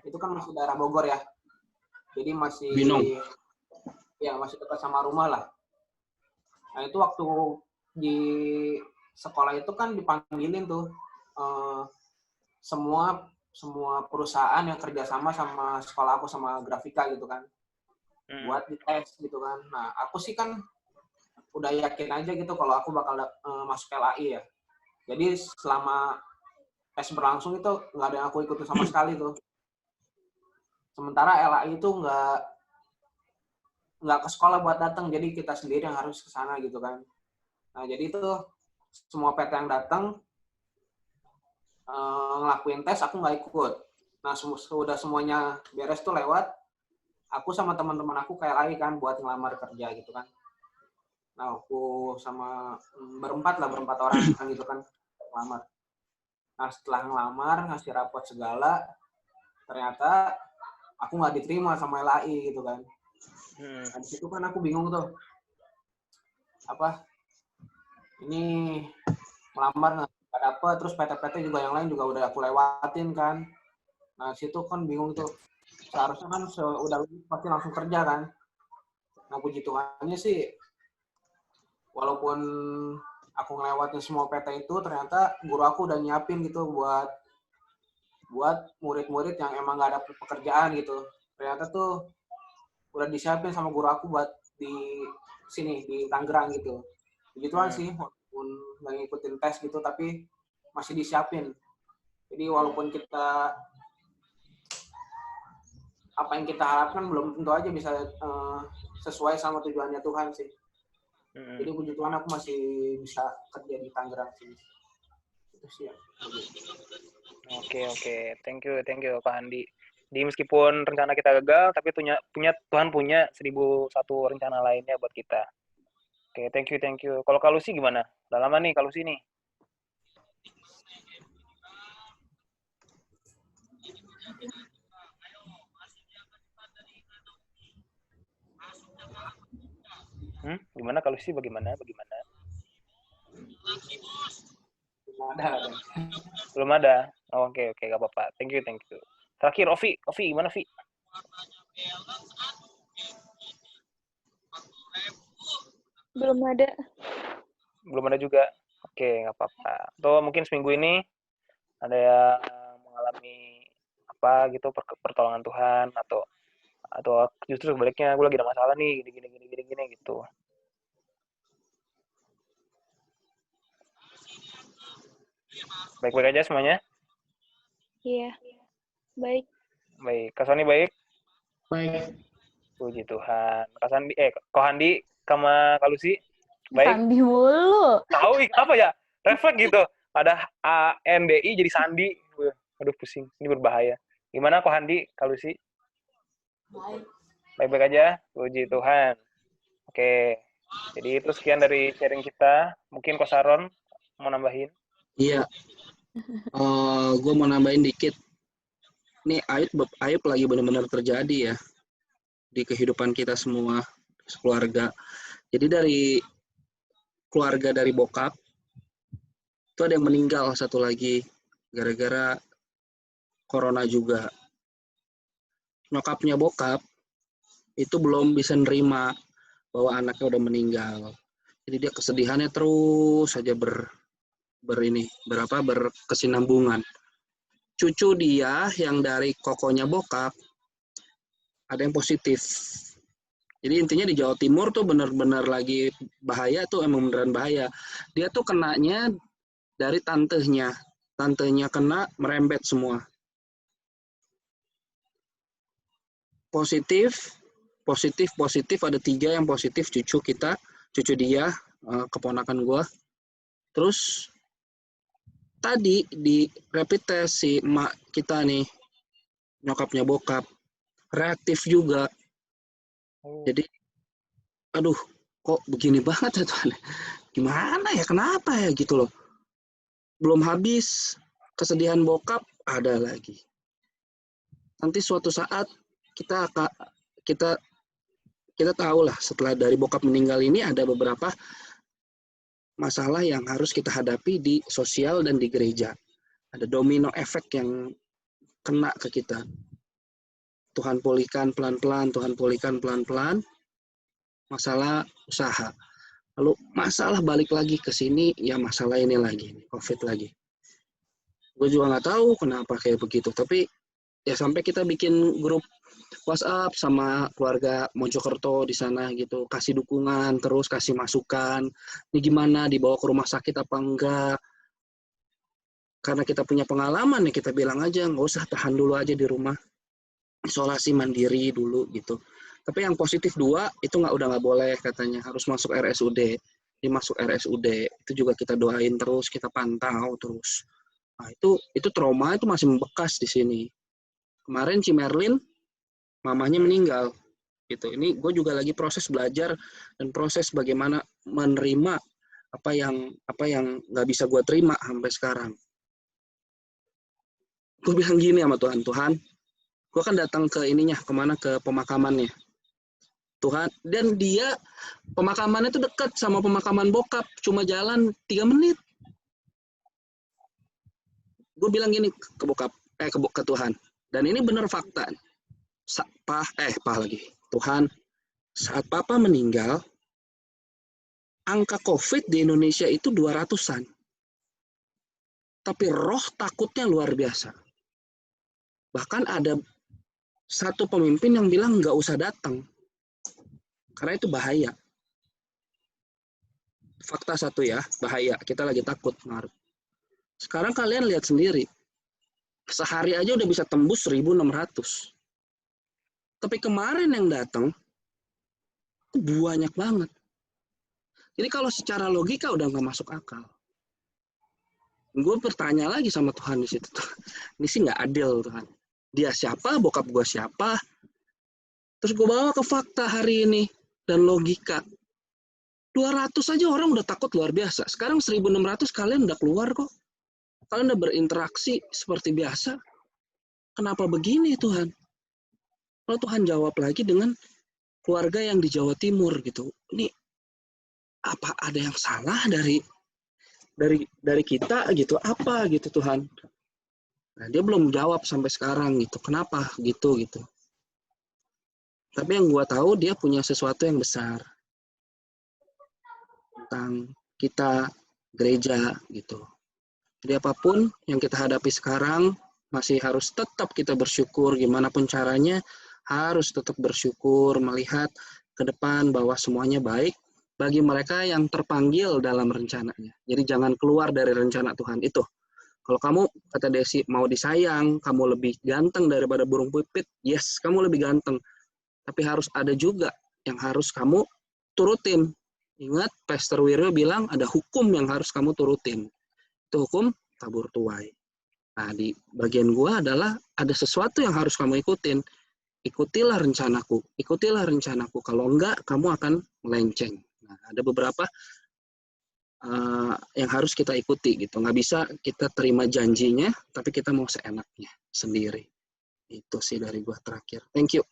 Itu kan masih daerah Bogor ya. Jadi masih masih dekat sama rumah lah. Nah itu waktu di sekolah itu kan dipanggilin tuh semua perusahaan yang kerjasama sama sekolah aku sama grafika gitu kan, buat dites gitu kan. Nah aku sih kan udah yakin aja gitu kalau aku bakal masuk LAI ya. Jadi selama tes berlangsung itu nggak ada yang aku ikutin sama sekali tuh. Sementara LAI itu nggak ke sekolah buat datang, jadi kita sendiri yang harus ke sana gitu kan. Nah jadi itu semua PT yang datang ngelakuin tes, aku nggak ikut. Nah sudah semuanya beres tuh lewat, aku sama teman-teman aku kayak LAI kan buat ngelamar kerja gitu kan. Nah aku sama berempat orang kan gitu kan ngelamar. Nah setelah ngelamar, ngasih rapot segala, ternyata aku nggak diterima sama LAI gitu kan. Nah, di situ kan aku bingung tuh, ini melamar nggak dapet, terus PT-PT juga yang lain juga udah aku lewatin kan. Nah situ kan bingung tuh, seharusnya kan udah pasti langsung kerja kan. Nah puji Tuhannya sih, walaupun aku ngelewatin semua PT itu, ternyata guru aku udah nyiapin gitu buat murid-murid yang emang nggak ada pekerjaan gitu. Ternyata tuh udah disiapin sama guru aku buat di sini, di Tangerang gitu. Begituan sih, walaupun nggak ngikutin tes gitu, tapi masih disiapin. Jadi walaupun kita, apa yang kita harapkan belum tentu aja bisa sesuai sama tujuannya Tuhan sih. Jadi puji Tuhan aku masih bisa kerja di Tangerang sih. Itu sih ya. Oke. Thank you Pak Andi. Jadi meskipun rencana kita gagal, tapi Tuhan punya 1001 rencana lainnya buat kita. Oke, thank you. Kalau Kak Lucy gimana? Udah lama nih Kak Lucy nih. Gimana Kak Lucy? Bagaimana? Belum ada. Oke, gak apa-apa. Thank you. Terakhir, Ovi gimana, Vi? Belum ada juga. Oke, nggak apa-apa. Atau mungkin seminggu ini ada yang mengalami apa gitu pertolongan Tuhan, atau justru sebaliknya gue lagi ada masalah nih gini gitu. Baik-baik aja semuanya? Iya, baik. Kak Sony baik? Baik. Puji Tuhan. Kohandi sama Kak Lucy baik? Sandi mulu. Tahu apa ya? Refleks gitu. Ada ANDI jadi Sandi. Aduh pusing. Ini berbahaya. Gimana Kohandi, Kak Lucy? Baik-baik aja? Puji Tuhan. Oke. Jadi itu sekian dari sharing kita. Mungkin Ko Saron mau nambahin? Iya. Gue mau nambahin dikit. Ini aib lagi benar-benar terjadi ya di kehidupan kita semua, keluarga. Jadi dari keluarga dari bokap itu ada yang meninggal satu lagi gara-gara corona juga. Nyokapnya bokap itu belum bisa nerima bahwa anaknya udah meninggal. Jadi dia kesedihannya terus saja berkesinambungan. cucu dia yang dari kokonya bokap ada yang positif. Jadi intinya di Jawa Timur tuh benar-benar lagi bahaya tuh, emang beneran bahaya. Dia tuh kenanya dari tantenya. Tantenya kena merembet semua. Positif ada 3 yang positif, cucu dia, keponakan gue. Terus tadi di rapid test si emak kita nih, nyokapnya bokap, reaktif juga. Jadi, aduh, kok begini banget ya Tuhan? Gimana ya, kenapa ya gitu loh. Belum habis kesedihan bokap, ada lagi. Nanti suatu saat kita tahu lah, setelah dari bokap meninggal ini ada beberapa masalah yang harus kita hadapi di sosial dan di gereja. Ada domino efek yang kena ke kita. Tuhan pulihkan pelan-pelan, Tuhan pulihkan pelan-pelan. Masalah usaha. Lalu masalah balik lagi ke sini, ya masalah ini lagi, COVID lagi. Gue juga nggak tahu kenapa kayak begitu, tapi ya sampai kita bikin grup WhatsApp sama keluarga Mojokerto di sana gitu, kasih dukungan, terus kasih masukan, ini gimana, dibawa ke rumah sakit apa enggak. Karena kita punya pengalaman ya, kita bilang aja nggak usah, tahan dulu aja di rumah, isolasi mandiri dulu gitu. Tapi yang positif 2 itu udah nggak boleh katanya, harus masuk RSUD. Dimasuk RSUD itu juga kita doain terus, kita pantau terus. Nah itu trauma itu masih membekas di sini. Kemarin Cimerlin mamanya meninggal gitu. Ini gue juga lagi proses belajar dan proses bagaimana menerima apa yang nggak bisa gue terima sampai sekarang. Gue bilang gini sama Tuhan, gue kan datang ke ininya, kemana, ke pemakamannya Tuhan, dan dia pemakamannya itu dekat sama pemakaman bokap, cuma jalan 3 menit. Gue bilang gini ke bokap, ke Tuhan, dan ini bener fakta. Tuhan, saat papa meninggal, angka COVID di Indonesia itu 200-an. Tapi roh takutnya luar biasa. Bahkan ada satu pemimpin yang bilang nggak usah datang. Karena itu bahaya. Fakta 1 ya, bahaya. Kita lagi takut. Sekarang kalian lihat sendiri. Sehari aja udah bisa tembus 1.600. Tapi kemarin yang datang, banyak banget. Jadi kalau secara logika udah nggak masuk akal. Gue bertanya lagi sama Tuhan di situ. Ini sih nggak adil Tuhan. Dia siapa, bokap gue siapa. Terus gue bawa ke fakta hari ini dan logika. 200 aja orang udah takut luar biasa. Sekarang 1.600 kalian udah keluar kok. Kalian udah berinteraksi seperti biasa. Kenapa begini Tuhan? Lalu Tuhan jawab lagi dengan keluarga yang di Jawa Timur gitu. Ini apa ada yang salah dari kita gitu? Apa gitu Tuhan? Nah, dia belum jawab sampai sekarang gitu. Kenapa gitu? Tapi yang gue tahu dia punya sesuatu yang besar tentang kita gereja gitu. Jadi apapun yang kita hadapi sekarang masih harus tetap kita bersyukur, gimana pun caranya harus tetap bersyukur, melihat ke depan bahwa semuanya baik bagi mereka yang terpanggil dalam rencananya. Jadi jangan keluar dari rencana Tuhan itu. Kalau kamu, kata Desi, mau disayang, kamu lebih ganteng daripada burung pipit, yes, kamu lebih ganteng. Tapi harus ada juga yang harus kamu turutin. Ingat, Pastor Wiryo bilang ada hukum yang harus kamu turutin. Itu hukum tabur tuai. Nah, di bagian gua adalah ada sesuatu yang harus kamu ikutin. Ikutilah rencanaku. Kalau enggak, kamu akan melenceng. Nah, ada beberapa yang harus kita ikuti gitu. Nggak bisa kita terima janjinya, tapi kita mau seenaknya sendiri. Itu sih dari gua terakhir. Thank you.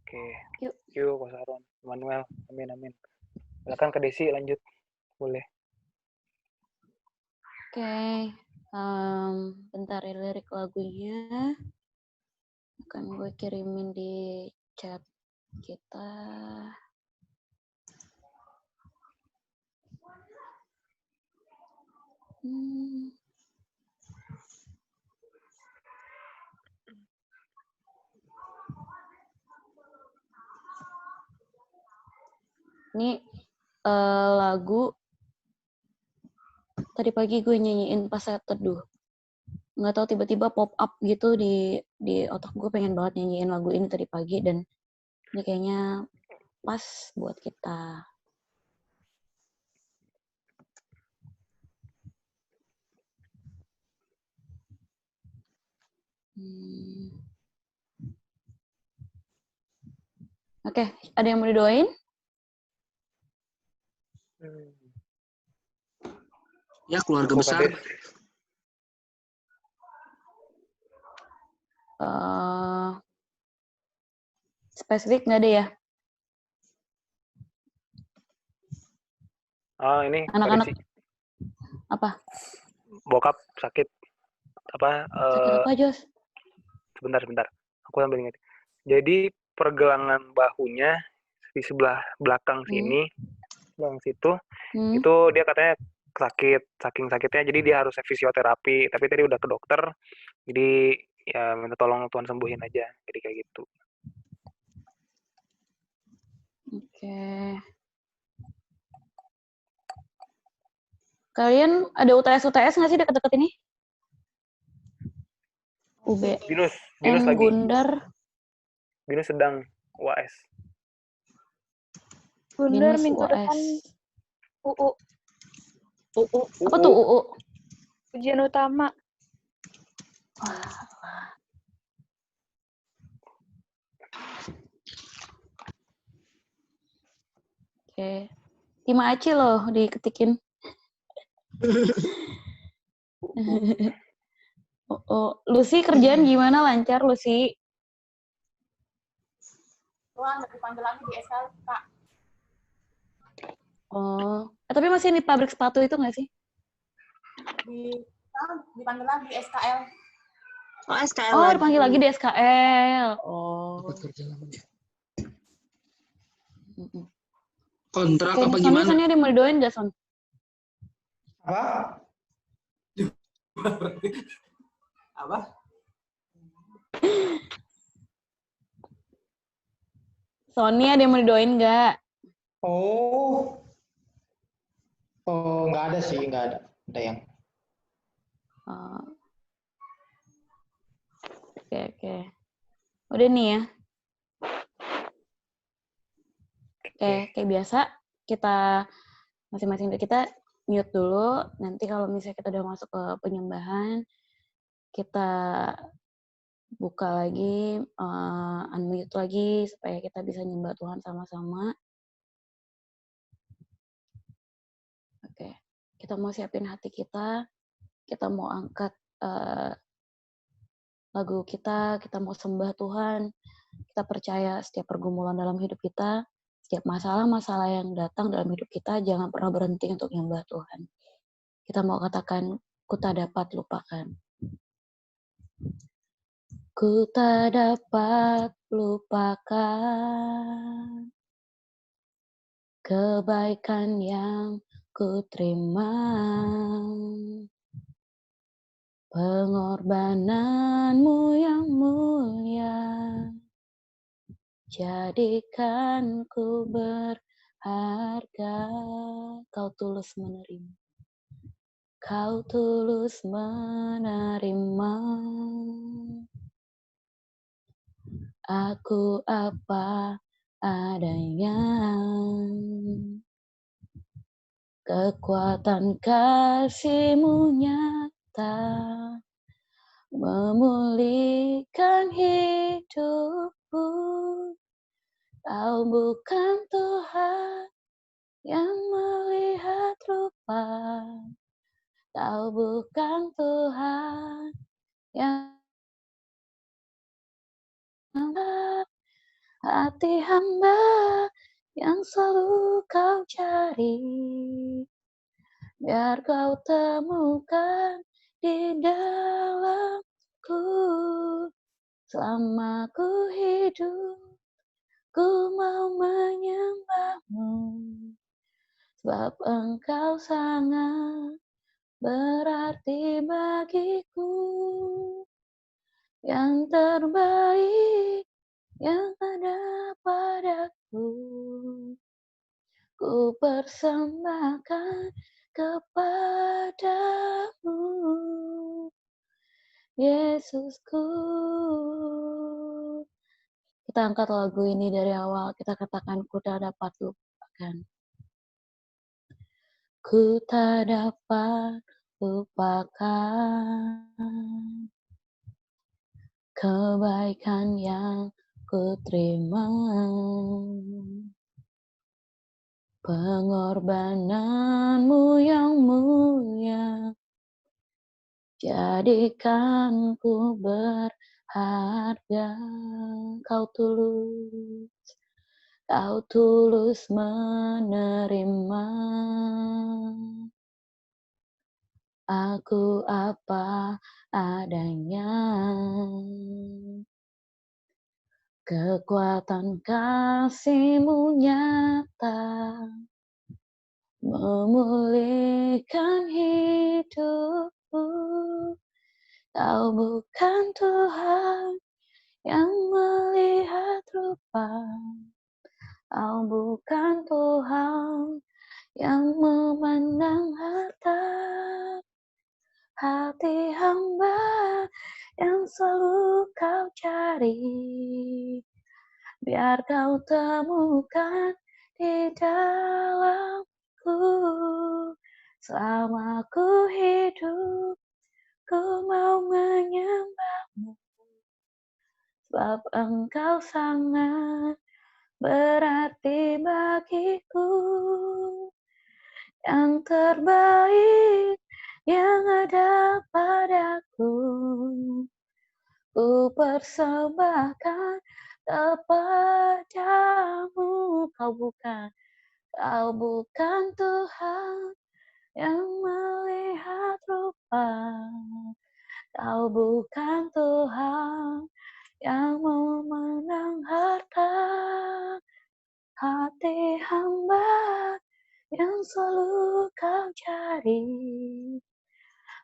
Oke, thank you Mas Aron, Manuel, amin. Silakan ke Desi, lanjut, boleh. Oke, bentar ya, lirik lagunya akan gue kirimin di chat kita. Ini lagu tadi pagi gue nyanyiin pas saya teduh. Nggak tahu tiba-tiba pop up gitu di otak gue, pengen banget nyanyiin lagu ini tadi pagi, dan ini kayaknya pas buat kita. Oke, ada yang mau didoain? Ya, keluarga Aku besar. Kades. Spesifik nggak ada ya? Oh, ini Anak-anak kondisi apa? bokap sakit. Sakit apa, Jos? Sebentar. Aku sambil ingat. Jadi pergelangan bahunya di sebelah belakang sini, belakang situ, itu dia katanya saking sakitnya, jadi dia harus fisioterapi. Tapi tadi udah ke dokter, jadi ya minta tolong Tuhan sembuhin aja. Jadi kayak gitu. Oke. Kalian ada UTS nggak sih deket-deket ini? UB. Binus lagi. Gundar. Binus sedang UAS. Gundar Binus minggu UAS. depan UU. Apa tuh UU? Ujian utama. Oke. Tim Aci loh diketikin. Lucy kerjaan gimana, lancar Lucy? Tuhan dipanggil lagi di SK, Kak. Oh, tapi masih di pabrik sepatu itu nggak sih? Dipanggil lagi di SKL. Oh, SKL Oh, lagi. dipanggil lagi di SKL. Oh. Kontrak Oke, apa gimana? Sonia ada yang mau didoain nggak, Son? Apa? Apa? Sonia ada yang mau didoain nggak? Oh, nggak ada sih, nggak ada. Ada yang. Oke. Udah nih ya. Oke, kayak biasa kita masing-masing dari kita mute dulu. Nanti kalau misalnya kita udah masuk ke penyembahan, kita buka lagi, unmute lagi supaya kita bisa nyembah Tuhan sama-sama. Oke, kita mau siapin hati kita mau angkat lagu kita mau sembah Tuhan. Kita percaya setiap pergumulan dalam hidup kita, setiap masalah-masalah yang datang dalam hidup kita, jangan pernah berhenti untuk nyembah Tuhan. Kita mau katakan, ku tak dapat lupakan. Ku tak dapat lupakan kebaikan yang ku terima, pengorbananmu yang mulia, jadikan ku berharga. Kau tulus menerima. Kau tulus menerima. Aku apa adanya. Kekuatan kasih-Mu nyata, memulihkan hidupku. Kau bukan Tuhan yang melihat rupa. Kau bukan Tuhan yang hati hamba yang selalu Kau cari. Biar Kau temukan di dalamku. Selama ku hidup, ku mau menyembah-Mu. Sebab Engkau sangat berarti bagiku. Yang terbaik yang ada padaku. ku persembahkan kepadamu, Yesusku. Kita angkat lagu ini dari awal, kita katakan ku tak dapat lupakan. Ku tak dapat lupakan kebaikan yang ku terima, pengorbananmu yang mulia, jadikan ku berharga. Kau tulus menerima aku apa adanya. Kekuatan kasih-Mu nyata, memulihkan hidupku. Kau bukan Tuhan yang melihat rupa, Kau bukan Tuhan yang memandang harta. Hati hamba yang selalu Kau cari, biar Kau temukan di dalamku. Selama ku hidup, ku mau menyembah-Mu, sebab Engkau sangat berarti bagiku. Yang terbaik yang ada padaku, ku persembahkan kepadamu. Kau bukan Tuhan yang melihat rupa, Kau bukan Tuhan yang memandang harta. Hati hamba yang selalu Kau cari,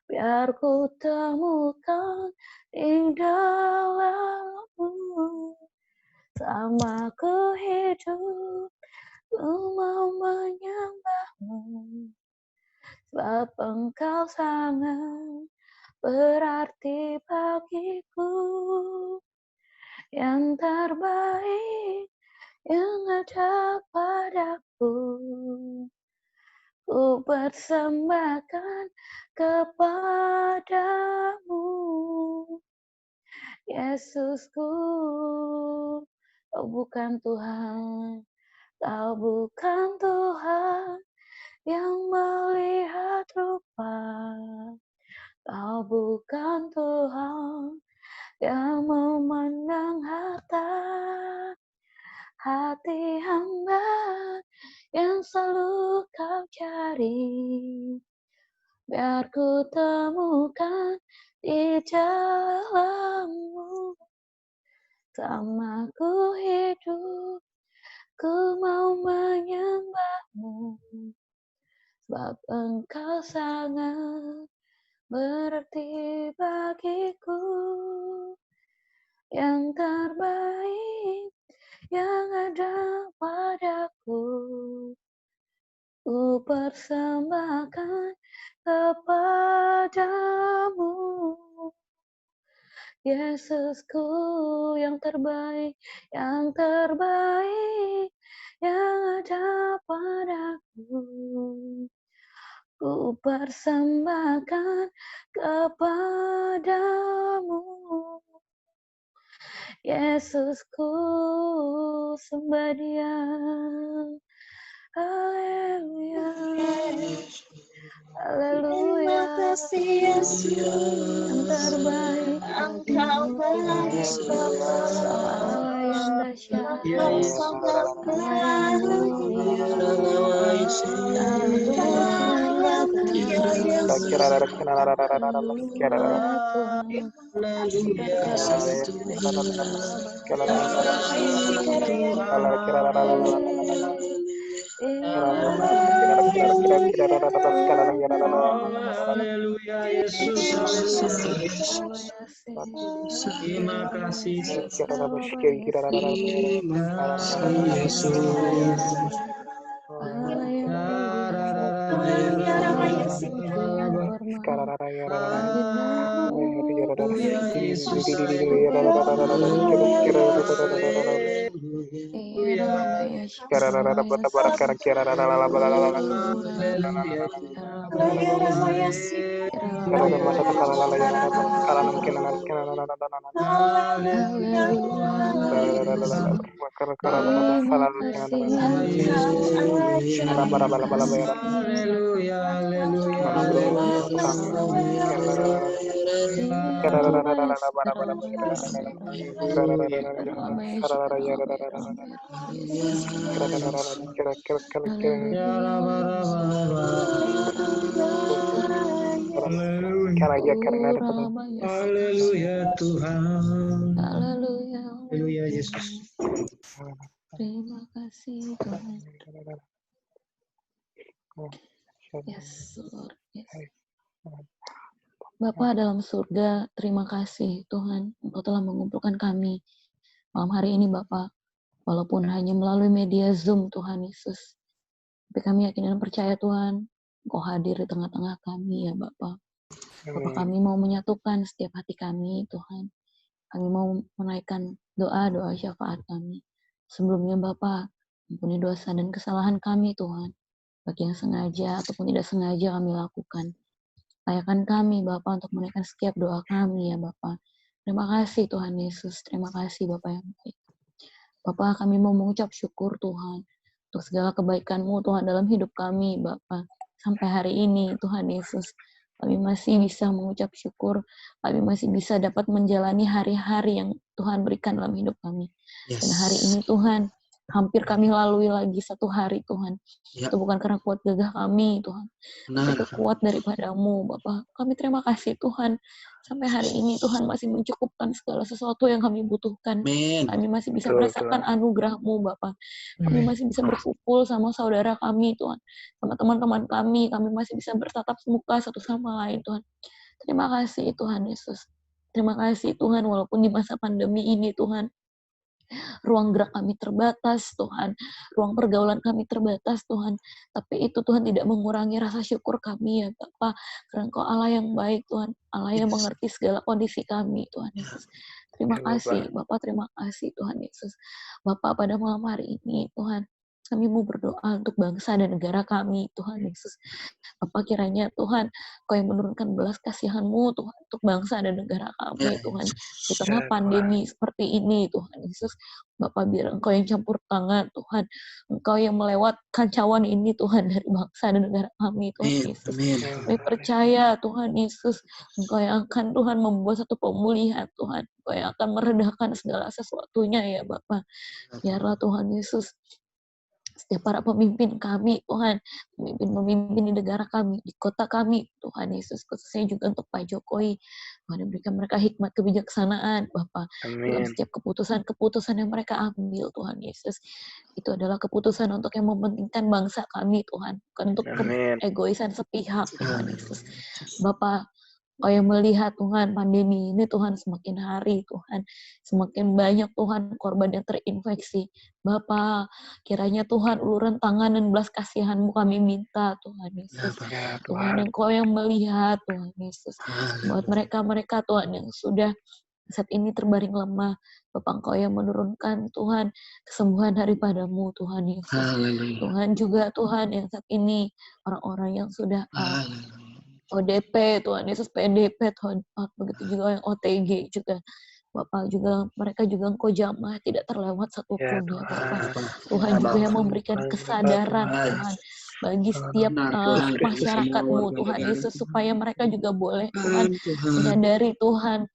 biar ku temukan di dalam-Mu. Selama ku hidup, ku mau menyembah-Mu, sebab Engkau sangat berarti bagiku. Yang terbaik yang ada padaku, ku persembahkan kepadamu, Yesusku. Kau bukan Tuhan, Kau bukan Tuhan yang melihat rupa, Kau bukan Tuhan yang memandang harta. Hati hamba yang selalu Kau cari, biar ku temukan di dalam-Mu. Selama ku hidup, ku mau menyembah-Mu, sebab Engkau sangat berarti bagiku. Yang terbaik yang ada padaku, ku persembahkan kepadamu, Yesusku. Yang terbaik yang ada padaku, ku persembahkan kepadamu, Yesusku. Sembah Dia. Haleluya. Haleluya. Terima kasih Yesus, Yang terbaik Engkau baik Allah yang dahsyat. Engkau sangat berarti. Haleluya Yesus. Terima kasih. Terima kasih Yesus. Haleluya Tuhan. Haleluya Yesus. Terima kasih Tuhan. Yes, Lord. Yes. Bapa dalam surga, terima kasih Tuhan, Engkau telah mengumpulkan kami malam hari ini Bapa, walaupun hanya melalui media Zoom Tuhan Yesus. Tapi kami yakin dan percaya Tuhan, Engkau hadir di tengah-tengah kami ya Bapa. Bapa, kami mau menyatukan setiap hati kami Tuhan. Kami mau menaikkan doa-doa syafaat kami. Sebelumnya Bapa, ampuni dosa dan kesalahan kami Tuhan, bagi yang sengaja ataupun tidak sengaja kami lakukan. Layakan kami Bapa untuk menaikkan setiap doa kami ya Bapa. Terima kasih Tuhan Yesus, terima kasih Bapa yang baik. Bapa, kami mau mengucap syukur Tuhan untuk segala kebaikan-Mu Tuhan dalam hidup kami Bapa. Sampai hari ini Tuhan Yesus, kami masih bisa mengucap syukur, kami masih bisa dapat menjalani hari-hari yang Tuhan berikan dalam hidup kami. Yes. Dan hari ini Tuhan, hampir kami lalui lagi satu hari Tuhan. Ya. Itu bukan karena kuat gagah kami Tuhan, Benar. itu kuat daripadamu Bapa. Kami terima kasih Tuhan, sampai hari ini Tuhan masih mencukupkan segala sesuatu yang kami butuhkan. Amin. Kami masih bisa Betul, merasakan anugerah-Mu Bapa. Kami masih bisa berkumpul sama saudara kami Tuhan, sama teman-teman kami masih bisa bertatap muka satu sama lain Tuhan. Terima kasih Tuhan Yesus. Terima kasih Tuhan, walaupun di masa pandemi ini Tuhan, ruang gerak kami terbatas Tuhan, ruang pergaulan kami terbatas Tuhan, tapi itu Tuhan tidak mengurangi rasa syukur kami ya Bapa, karena Engkau Allah yang baik Tuhan, Allah yang mengerti segala kondisi kami Tuhan Yesus. Terima kasih Bapa, terima kasih Tuhan Yesus. Bapa, pada malam hari ini Tuhan, kami mau berdoa untuk bangsa dan negara kami Tuhan Yesus. Bapa, kiranya Tuhan Kau yang menurunkan belas kasihan-Mu Tuhan untuk bangsa dan negara kami Tuhan, di tengah pandemi seperti ini Tuhan Yesus. Bapak, biar Engkau yang campur tangan Tuhan, Engkau yang melewatkan cawan ini Tuhan dari bangsa dan negara kami Tuhan Yesus. Kami percaya Tuhan Yesus, Engkau yang akan Tuhan membuat satu pemulihan Tuhan, Engkau yang akan meredahkan segala sesuatunya ya Bapak. Biarlah Tuhan Yesus setiap para pemimpin kami Tuhan, pemimpin di negara kami, di kota kami Tuhan Yesus, khususnya juga untuk Pak Jokowi, Tuhan berikan mereka hikmat kebijaksanaan Bapak dalam setiap keputusan-keputusan yang mereka ambil Tuhan Yesus. Itu adalah keputusan untuk yang mementingkan bangsa kami Tuhan, bukan untuk egoisan sepihak Tuhan Yesus. Bapak, Kau yang melihat Tuhan pandemi ini Tuhan semakin hari Tuhan, semakin banyak Tuhan korban yang terinfeksi. Bapa, kiranya Tuhan uluran tangan dan belas kasihan-Mu kami minta Tuhan Yesus. Tuhan yang Kau yang melihat Tuhan Yesus. Buat mereka-mereka Tuhan yang sudah saat ini terbaring lemah, Bapak Engkau yang menurunkan Tuhan kesembuhan daripada-Mu Tuhan Yesus. Tuhan juga Tuhan yang saat ini orang-orang yang sudah ODP, Tuhan Yesus, PDP, Tuhan, begitu juga yang OTG juga. Bapak juga, mereka juga Engkau jamah, tidak terlewat satupun ya Bapak. Tuhan juga yang memberikan kesadaran Tuhan bagi setiap masyarakat-Mu Tuhan Yesus, supaya mereka juga boleh Tuhan menyadari Tuhan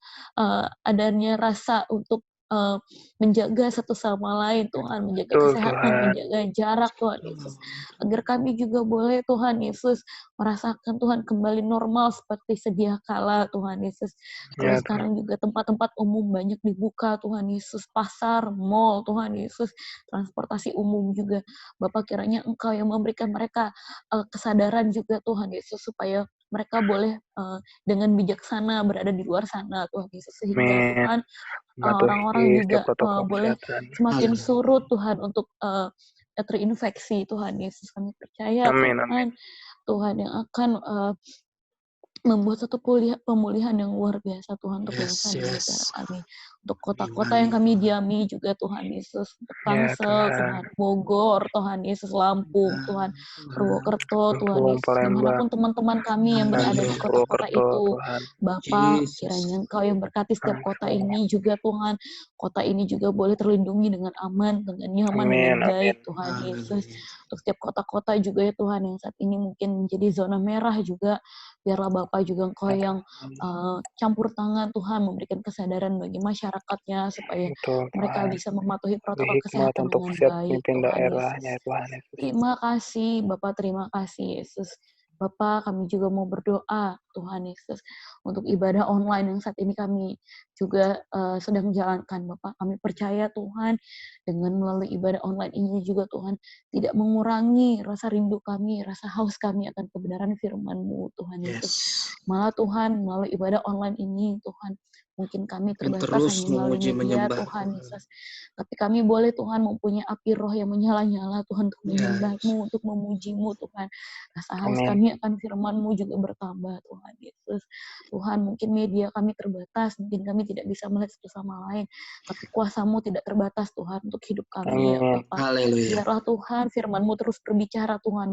adanya rasa untuk menjaga satu sama lain Tuhan, menjaga kesehatan, menjaga jarak Tuhan Yesus, agar kami juga boleh Tuhan Yesus merasakan Tuhan kembali normal seperti sedia kala Tuhan Yesus. Kalau sekarang juga tempat-tempat umum banyak dibuka Tuhan Yesus, pasar, mall Tuhan Yesus, transportasi umum juga. Bapak, kiranya Engkau yang memberikan mereka kesadaran juga Tuhan Yesus, supaya mereka boleh dengan bijaksana berada di luar sana Tuhan Yesus, sehingga Tuhan orang-orang juga boleh semakin surut Tuhan untuk terinfeksi Tuhan Yesus. Kami percaya Amin, Tuhan, amin. Tuhan yang akan membuat satu pemulihan yang luar biasa Tuhan untuk bangsa dan negara kami, untuk kota-kota yang kami diami juga Tuhan Yesus, untuk Ya Tangsel, Tuhan. Tuhan Bogor, Tuhan Yesus, Lampung, Tuhan Purwokerto, Tuhan Lampung, Yesus, Palembang. dimanapun teman-teman kami yang berada di Amin. kota-kota Purwokerto, itu, Tuhan. Bapak, Jesus. kiranya Engkau yang berkati setiap kota Amin. ini juga Tuhan, kota ini juga boleh terlindungi dengan aman, dengan nyaman, Amin, dengan amin. baik Tuhan Yesus. Untuk setiap kota-kota juga ya Tuhan yang saat ini mungkin menjadi zona merah juga, biarlah Bapak juga Engkau yang campur tangan Tuhan, memberikan kesadaran bagi masyarakatnya supaya Betul, mereka Tuhan. bisa mematuhi Beri protokol hikmat kesehatan untuk dengan setiap baik pemimpin Tuhan daerahnya, Yesus. Tuhan Yesus. Terima kasih Bapak, terima kasih Yesus. Bapak, kami juga mau berdoa Tuhan Yesus untuk ibadah online yang saat ini kami juga sedang jalankan Bapak. Kami percaya Tuhan dengan melalui ibadah online ini juga Tuhan tidak mengurangi rasa rindu kami, rasa haus kami akan kebenaran firman-Mu Tuhan Yesus. Malah Tuhan melalui ibadah online ini Tuhan mungkin kami terbatas terus hanya melalui memuji media menyembah Tuhan Yesus. Tapi kami boleh Tuhan mempunyai api roh yang menyala-nyala Tuhan untuk menyembah-Mu, untuk memuji-Mu Tuhan. Rasa haus Amin. kami akan firman-Mu juga bertambah Tuhan Yesus. Tuhan mungkin media kami terbatas, mungkin kami tidak bisa melihat satu sama lain. Tapi kuasa-Mu tidak terbatas Tuhan untuk hidup kami ya Amin. Bapak. Haleluya. Biarlah Tuhan firman-Mu terus berbicara Tuhan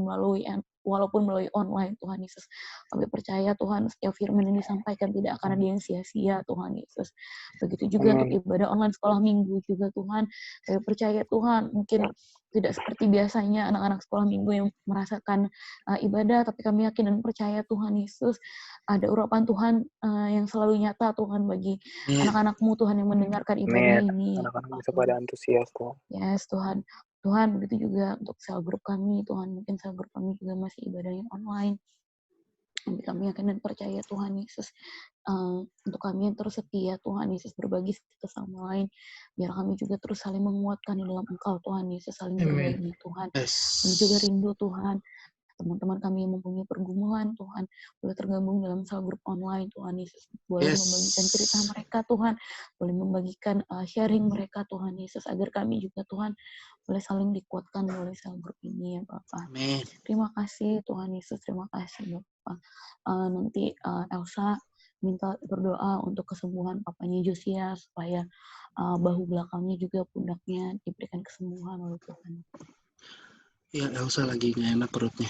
walaupun melalui online Tuhan Yesus. Kami percaya Tuhan setiap firman yang disampaikan tidak akan ada yang sia-sia Tuhan Yesus. Begitu juga untuk Amin. ibadah online sekolah minggu juga Tuhan. Kami percaya Tuhan mungkin tidak seperti biasanya anak-anak sekolah minggu yang merasakan ibadah, tapi kami yakin dan percaya Tuhan Yesus ada urapan Tuhan yang selalu nyata Tuhan bagi anak-anak-Mu Tuhan yang mendengarkan ibadah Amin. ini ya Anak-anak Bapak bisa Tuhan. pada antusias, Tuhan. Yes Tuhan. Tuhan, begitu juga untuk sel grup kami, Tuhan, mungkin sel grup kami juga masih ibadahnya online. Tapi kami yakin dan percaya Tuhan Yesus, untuk kami yang terus setia, Tuhan Yesus berbagi satu sama lain, biar kami juga terus saling menguatkan di dalam Engkau, Tuhan Yesus, saling Amin. berbagi, Tuhan. Kami juga rindu, Tuhan, teman-teman kami yang mempunyai pergumulan, Tuhan, boleh tergabung dalam sel grup online, Tuhan Yesus, boleh membagikan cerita mereka, Tuhan, boleh membagikan sharing mereka, Tuhan Yesus, agar kami juga, Tuhan, boleh saling dikuatkan melalui sel grup ini, ya Bapak. Amin. Terima kasih, Tuhan Yesus, terima kasih, Bapak. Nanti Elsa minta berdoa untuk kesembuhan papanya Josia, supaya bahu belakangnya juga pundaknya diberikan kesembuhan oleh Tuhan. Ya, Elsa lagi nggak enak perutnya.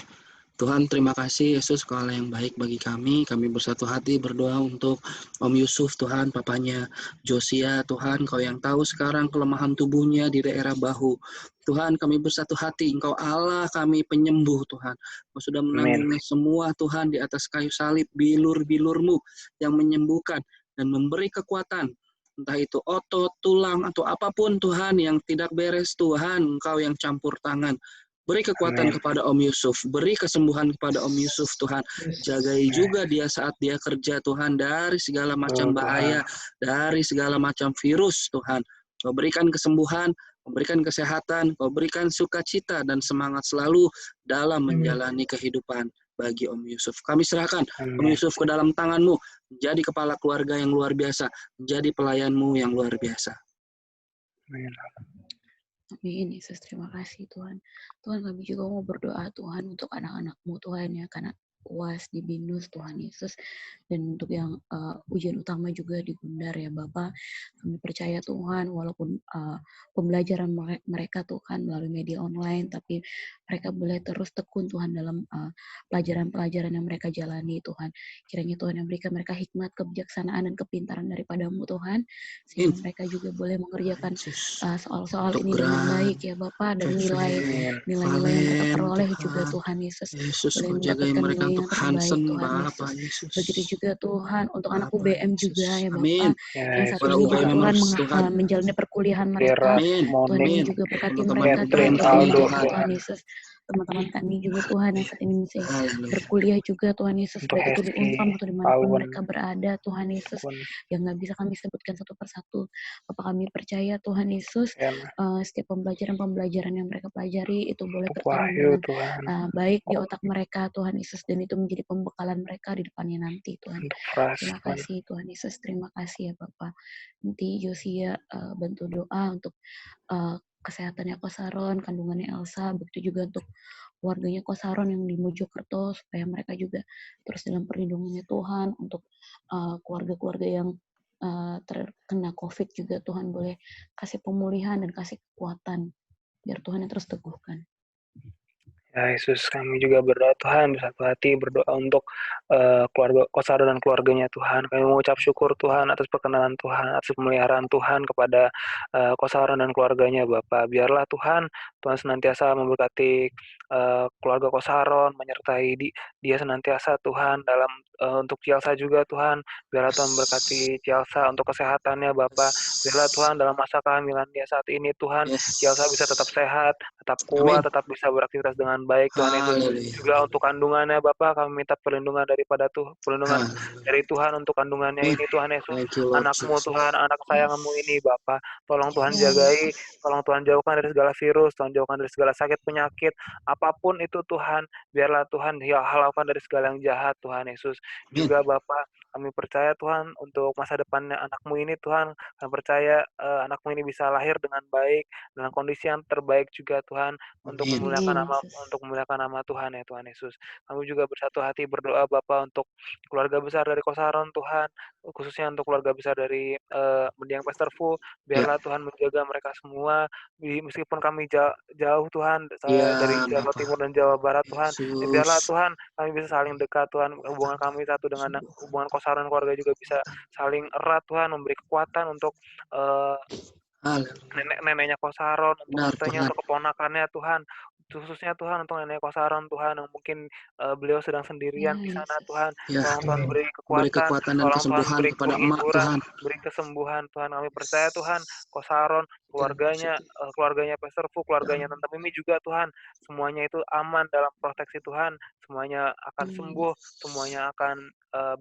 Tuhan, terima kasih Yesus, Kau Allah yang baik bagi kami. Kami bersatu hati berdoa untuk Om Yusuf, Tuhan, papanya Josia, Tuhan, Kau yang tahu sekarang kelemahan tubuhnya di daerah bahu. Tuhan, kami bersatu hati, Engkau Allah kami penyembuh, Tuhan. Kau sudah menanggung semua, Tuhan, di atas kayu salib, bilur-bilur-Mu yang menyembuhkan dan memberi kekuatan. Entah itu otot, tulang, atau apapun, Tuhan, yang tidak beres, Tuhan, Engkau yang campur tangan. Beri kekuatan kepada Om Yusuf, beri kesembuhan kepada Om Yusuf, Tuhan. Jagai juga dia saat dia kerja, Tuhan, dari segala macam bahaya, dari segala macam virus, Tuhan. Kau berikan kesembuhan, Kau berikan kesehatan, Kau berikan sukacita dan semangat selalu dalam menjalani kehidupan bagi Om Yusuf. Kami serahkan Om Yusuf ke dalam tangan-Mu, menjadi kepala keluarga yang luar biasa, menjadi pelayan-Mu yang luar biasa. Amin. Amin, Yesus, terima kasih Tuhan. Tuhan, kami juga mau berdoa Tuhan untuk anak-anak-Mu Tuhan ya, karena UAS di BINUS Tuhan Yesus, dan untuk yang ujian utama juga di Gundar ya Bapak. Kami percaya Tuhan, walaupun pembelajaran mereka Tuhan melalui media online, tapi mereka boleh terus tekun Tuhan dalam pelajaran-pelajaran yang mereka jalani Tuhan. Kiranya Tuhan yang berikan mereka hikmat, kebijaksanaan, dan kepintaran daripada-Mu Tuhan, sehingga mereka juga boleh mengerjakan soal-soal ini dengan baik ya Bapak, dan nilai-nilai yang mereka peroleh juga Tuhan Yesus boleh mendapatkan nilai yang terbaik Tuhan Yesus. Begitu juga Tuhan untuk anak UBM juga ya Bapak, yang saat ini juga Tuhan menjalani perkuliahan mereka, Tuhan yang juga berkati mereka Tuhan Yesus. Teman-teman kami juga Tuhan yang saat ini masih berkuliah juga Tuhan Yesus, baik itu di Unpam atau dimanapun mereka berada Tuhan Yesus, yang nggak bisa kami sebutkan satu persatu. Bapak, kami percaya Tuhan Yesus, setiap pembelajaran yang mereka pelajari itu boleh tertanam dengan baik di otak mereka Tuhan Yesus, dan itu menjadi pembekalan mereka di depannya nanti Tuhan. Terima kasih Tuhan Yesus, terima kasih ya Bapak. Nanti Josia bantu doa untuk kesehatannya Kosaron, kandungannya Elsa, begitu juga untuk keluarganya Kosaron yang di Mojokerto, supaya mereka juga terus dalam perlindungannya Tuhan, untuk keluarga-keluarga yang terkena COVID juga Tuhan boleh kasih pemulihan dan kasih kekuatan, biar Tuhan yang terus teguhkan. Ya Yesus, kami juga berdoa Tuhan, bersatu hati berdoa untuk keluarga Kosaron dan keluarganya Tuhan. Kami mengucap syukur Tuhan atas perkenanan Tuhan, atas pemeliharaan Tuhan kepada Kosaron dan keluarganya Bapak. Biarlah Tuhan senantiasa memberkati keluarga Kosaron, menyertai dia senantiasa Tuhan dalam untuk Cielsa juga Tuhan. Biarlah Tuhan memberkati Cielsa untuk kesehatannya Bapak. Biarlah Tuhan dalam masa kehamilan dia saat ini Tuhan, Cielsa bisa tetap sehat, tetap kuat, tetap bisa beraktivitas dengan baik Tuhan Yesus. Juga untuk kandungannya Bapak, kami minta perlindungan perlindungan dari Tuhan untuk kandungannya ini Tuhan Yesus. Anakmu Tuhan, anak sayanganmu ini Bapak, tolong Tuhan jagai, tolong Tuhan jauhkan dari segala virus, Tuhan jauhkan dari segala sakit penyakit, apapun itu Tuhan, biarlah Tuhan halaukan dari segala yang jahat Tuhan Yesus. Juga Bapak, kami percaya Tuhan untuk masa depannya anakmu ini Tuhan, kami percaya anakmu ini bisa lahir dengan baik, dengan kondisi yang terbaik juga Tuhan, untuk memuliakan nama Tuhan ya Tuhan Yesus. Kami juga bersatu hati berdoa Bapa untuk keluarga besar dari Kosaron Tuhan, khususnya untuk keluarga besar dari Mendiang Pesterfu. Biarlah Tuhan menjaga mereka semua, meskipun kami jauh Tuhan dari Jawa Timur dan Jawa Barat Tuhan. Biarlah Tuhan kami bisa saling dekat Tuhan, hubungan kami satu dengan hubungan Kosaron keluarga juga bisa saling erat Tuhan, memberi kekuatan untuk nenek-neneknya Kosaron, untuk tantenya, untuk keponakannya Tuhan, khususnya Tuhan untuk nenek Kosaron Tuhan yang mungkin beliau sedang sendirian di sana Tuhan. Tolong Tuhan beri kekuatan, dan tolong Tuhan kesembuhan beri kepada emak penghiburan, Tuhan. beri kesembuhan Tuhan. Kami percaya Tuhan Kosaron, keluarganya Pesterfu, keluarganya Tante Mimi juga Tuhan, semuanya itu aman dalam proteksi Tuhan, semuanya akan sembuh, semuanya akan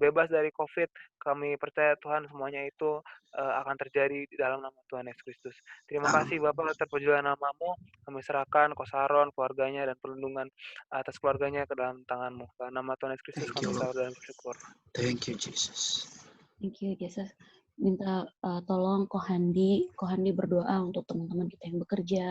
bebas dari COVID. Kami percaya Tuhan semuanya itu akan terjadi di dalam nama Tuhan Yesus Kristus. Terima kasih Bapak, terpujilah namamu. Kami serahkan Kosaron, keluarganya, dan perlindungan atas keluarganya ke dalam tangan-Mu. Dalam nama Tuhan Yesus Kristus kami berdoa dan bersyukur. Thank you Jesus. Thank you Jesus. Minta tolong Kohandi berdoa untuk teman-teman kita yang bekerja,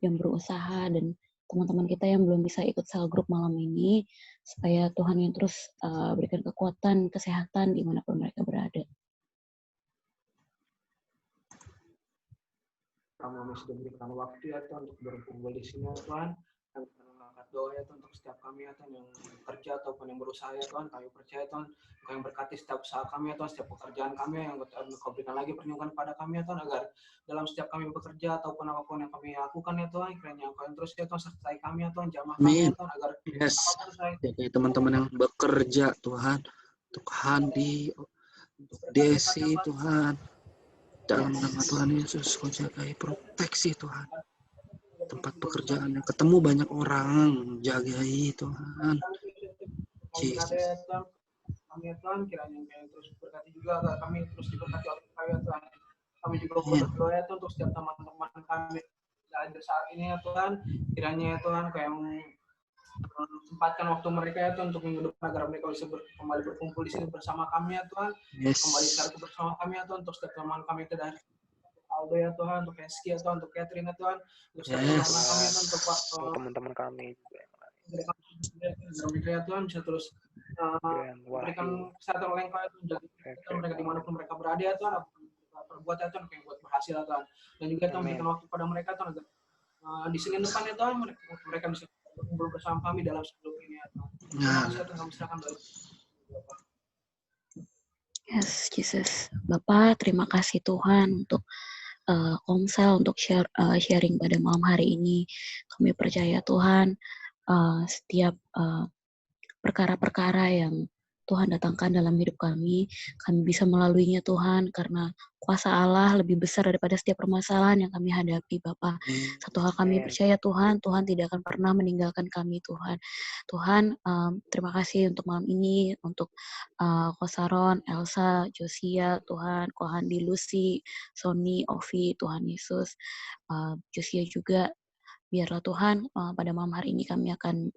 yang berusaha, dan teman-teman kita yang belum bisa ikut sel grup malam ini, supaya Tuhan yang terus berikan kekuatan, kesehatan dimanapun mereka berada. Kami sudah berikan waktu ya Tuhan untuk berkumpul di sini ya Tuhan. Kami mengangkat doa ya Tuhan untuk setiap kami ya Tuhan yang bekerja ataupun yang berusaha ya Tuhan. Kami percaya Tuhan, Engkau yang berkati setiap usaha kami ya Tuhan, setiap pekerjaan kami yang Engkau berikan lagi perlindungan pada kami ya Tuhan, agar dalam setiap kami bekerja ataupun apapun yang kami lakukan ya Tuhan, kiranya Engkau yang terus ya Tuhan sertai kami ya Tuhan, jamah kami ya Tuhan, agar jadi teman-teman yang bekerja Tuhan, untuk Handi, untuk Desi Tuhan, dalam nama Tuhan Yesus, Kau jagai, proteksi Tuhan tempat pekerjaannya, ketemu banyak orang, jagai Tuhan Jesus. Kami ya Tuhan, kiranya Engkau terus berkati juga, agar kami terus diberkati oleh Engkau ya Tuhan. Kami juga berdoa ya Tuhan untuk setiap teman-teman kami yang ada saat ini ya Tuhan, kiranya ya Tuhan Engkau yang sempatkan waktu mereka ya Tuhan untuk minggu depan, agar mereka bisa kembali berkumpul di sini bersama kami ya Tuhan, kembali satu bersama kami ya Tuhan, untuk setiap teman kami itu dari Aldo ya Tuhan, untuk Eski ya Tuhan, untuk Catherine ya Tuhan, untuk setiap teman kami ya Tuhan, untuk teman-teman kami juga mereka ya Tuhan bisa terus memberikan kesehatan oleh Engkau ya Tuhan, mereka dimanapun mereka berada ya Tuhan, perbuat ya Tuhan, kayak buat berhasil ya Tuhan, dan juga Tuhan berikan waktu pada mereka Tuhan, agar di Senin depan ya Tuhan mereka bisa berkumpul bersama kami dalam sebelum ini ya Tuhan. Kami serahkan dari Yes, Jesus. Bapak, terima kasih Tuhan untuk Komsel, untuk sharing pada malam hari ini. Kami percaya Tuhan, setiap perkara-perkara yang Tuhan datangkan dalam hidup kami bisa melaluinya Tuhan, karena kuasa Allah lebih besar daripada setiap permasalahan yang kami hadapi Bapak. Satu hal kami percaya Tuhan tidak akan pernah meninggalkan kami Tuhan. Tuhan, terima kasih untuk malam ini, untuk Kosaron, Elsa, Josia, Tuhan, Kohandi, Lucy, Sony, Ovi, Tuhan Yesus, Josia juga, biarlah Tuhan pada malam hari ini kami akan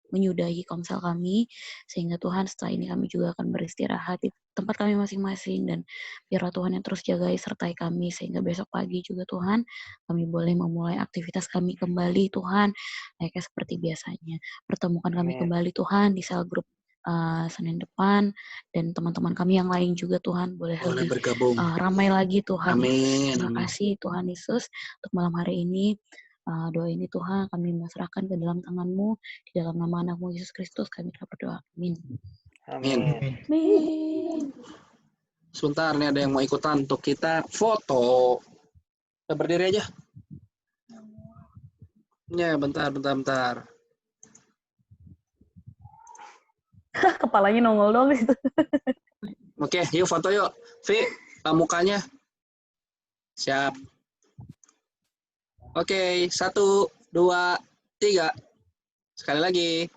menyudahi komsel kami, sehingga Tuhan setelah ini kami juga akan beristirahat di tempat kami masing-masing, dan biarlah Tuhan yang terus jagai sertai kami, sehingga besok pagi juga Tuhan kami boleh memulai aktivitas kami kembali Tuhan, layaknya seperti biasanya. Pertemukan kami kembali Tuhan di sel grup Senin depan, dan teman-teman kami yang lain juga Tuhan boleh lebih bergabung. Ramai lagi Tuhan. Amin. Terima kasih Tuhan Yesus untuk malam hari ini. Doa ini Tuhan kami serahkan ke dalam tangan-Mu, di dalam nama anak-Mu Yesus Kristus kami telah berdoa. Amin. Amin. Amin. Sebentar, nih ada yang mau ikutan untuk kita foto. Kita berdiri aja. Ya, bentar. Kepalanya nongol dong itu. Oke, yuk foto yuk. Vi, mukanya. Siap. Oke, 1, 2, 3. Sekali lagi.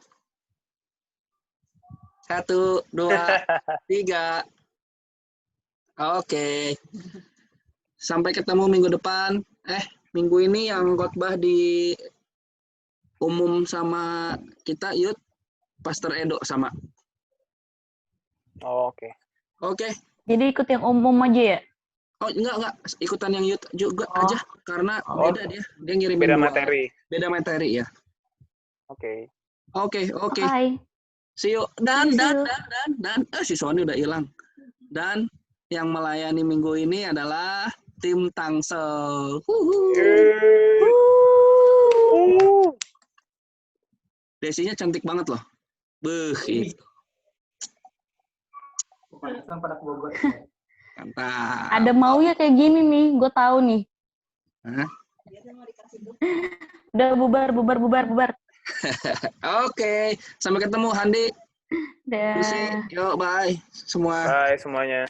1, 2, 3. Oke. Sampai ketemu minggu depan. Minggu ini yang khotbah di umum sama kita, Yud, Pastor Edo sama. Oke. Oke. Jadi ikut yang umum aja ya? Oh, enggak. Ikutan yang Yud juga aja. Karena beda dia. Dia ngirimin Beda dua. materi. Beda materi ya. Oke. Hai. See you. Dan. Si Sony udah hilang. Dan yang melayani minggu ini adalah tim Tangsel. Desinya cantik banget loh. Itu. Pada Bogor. Mantap. Ada maunya kayak gini nih, gue tahu nih. Hah? Udah bubar. Oke, sampai ketemu Handi. Dah. Yuk, bye semua. Bye semuanya.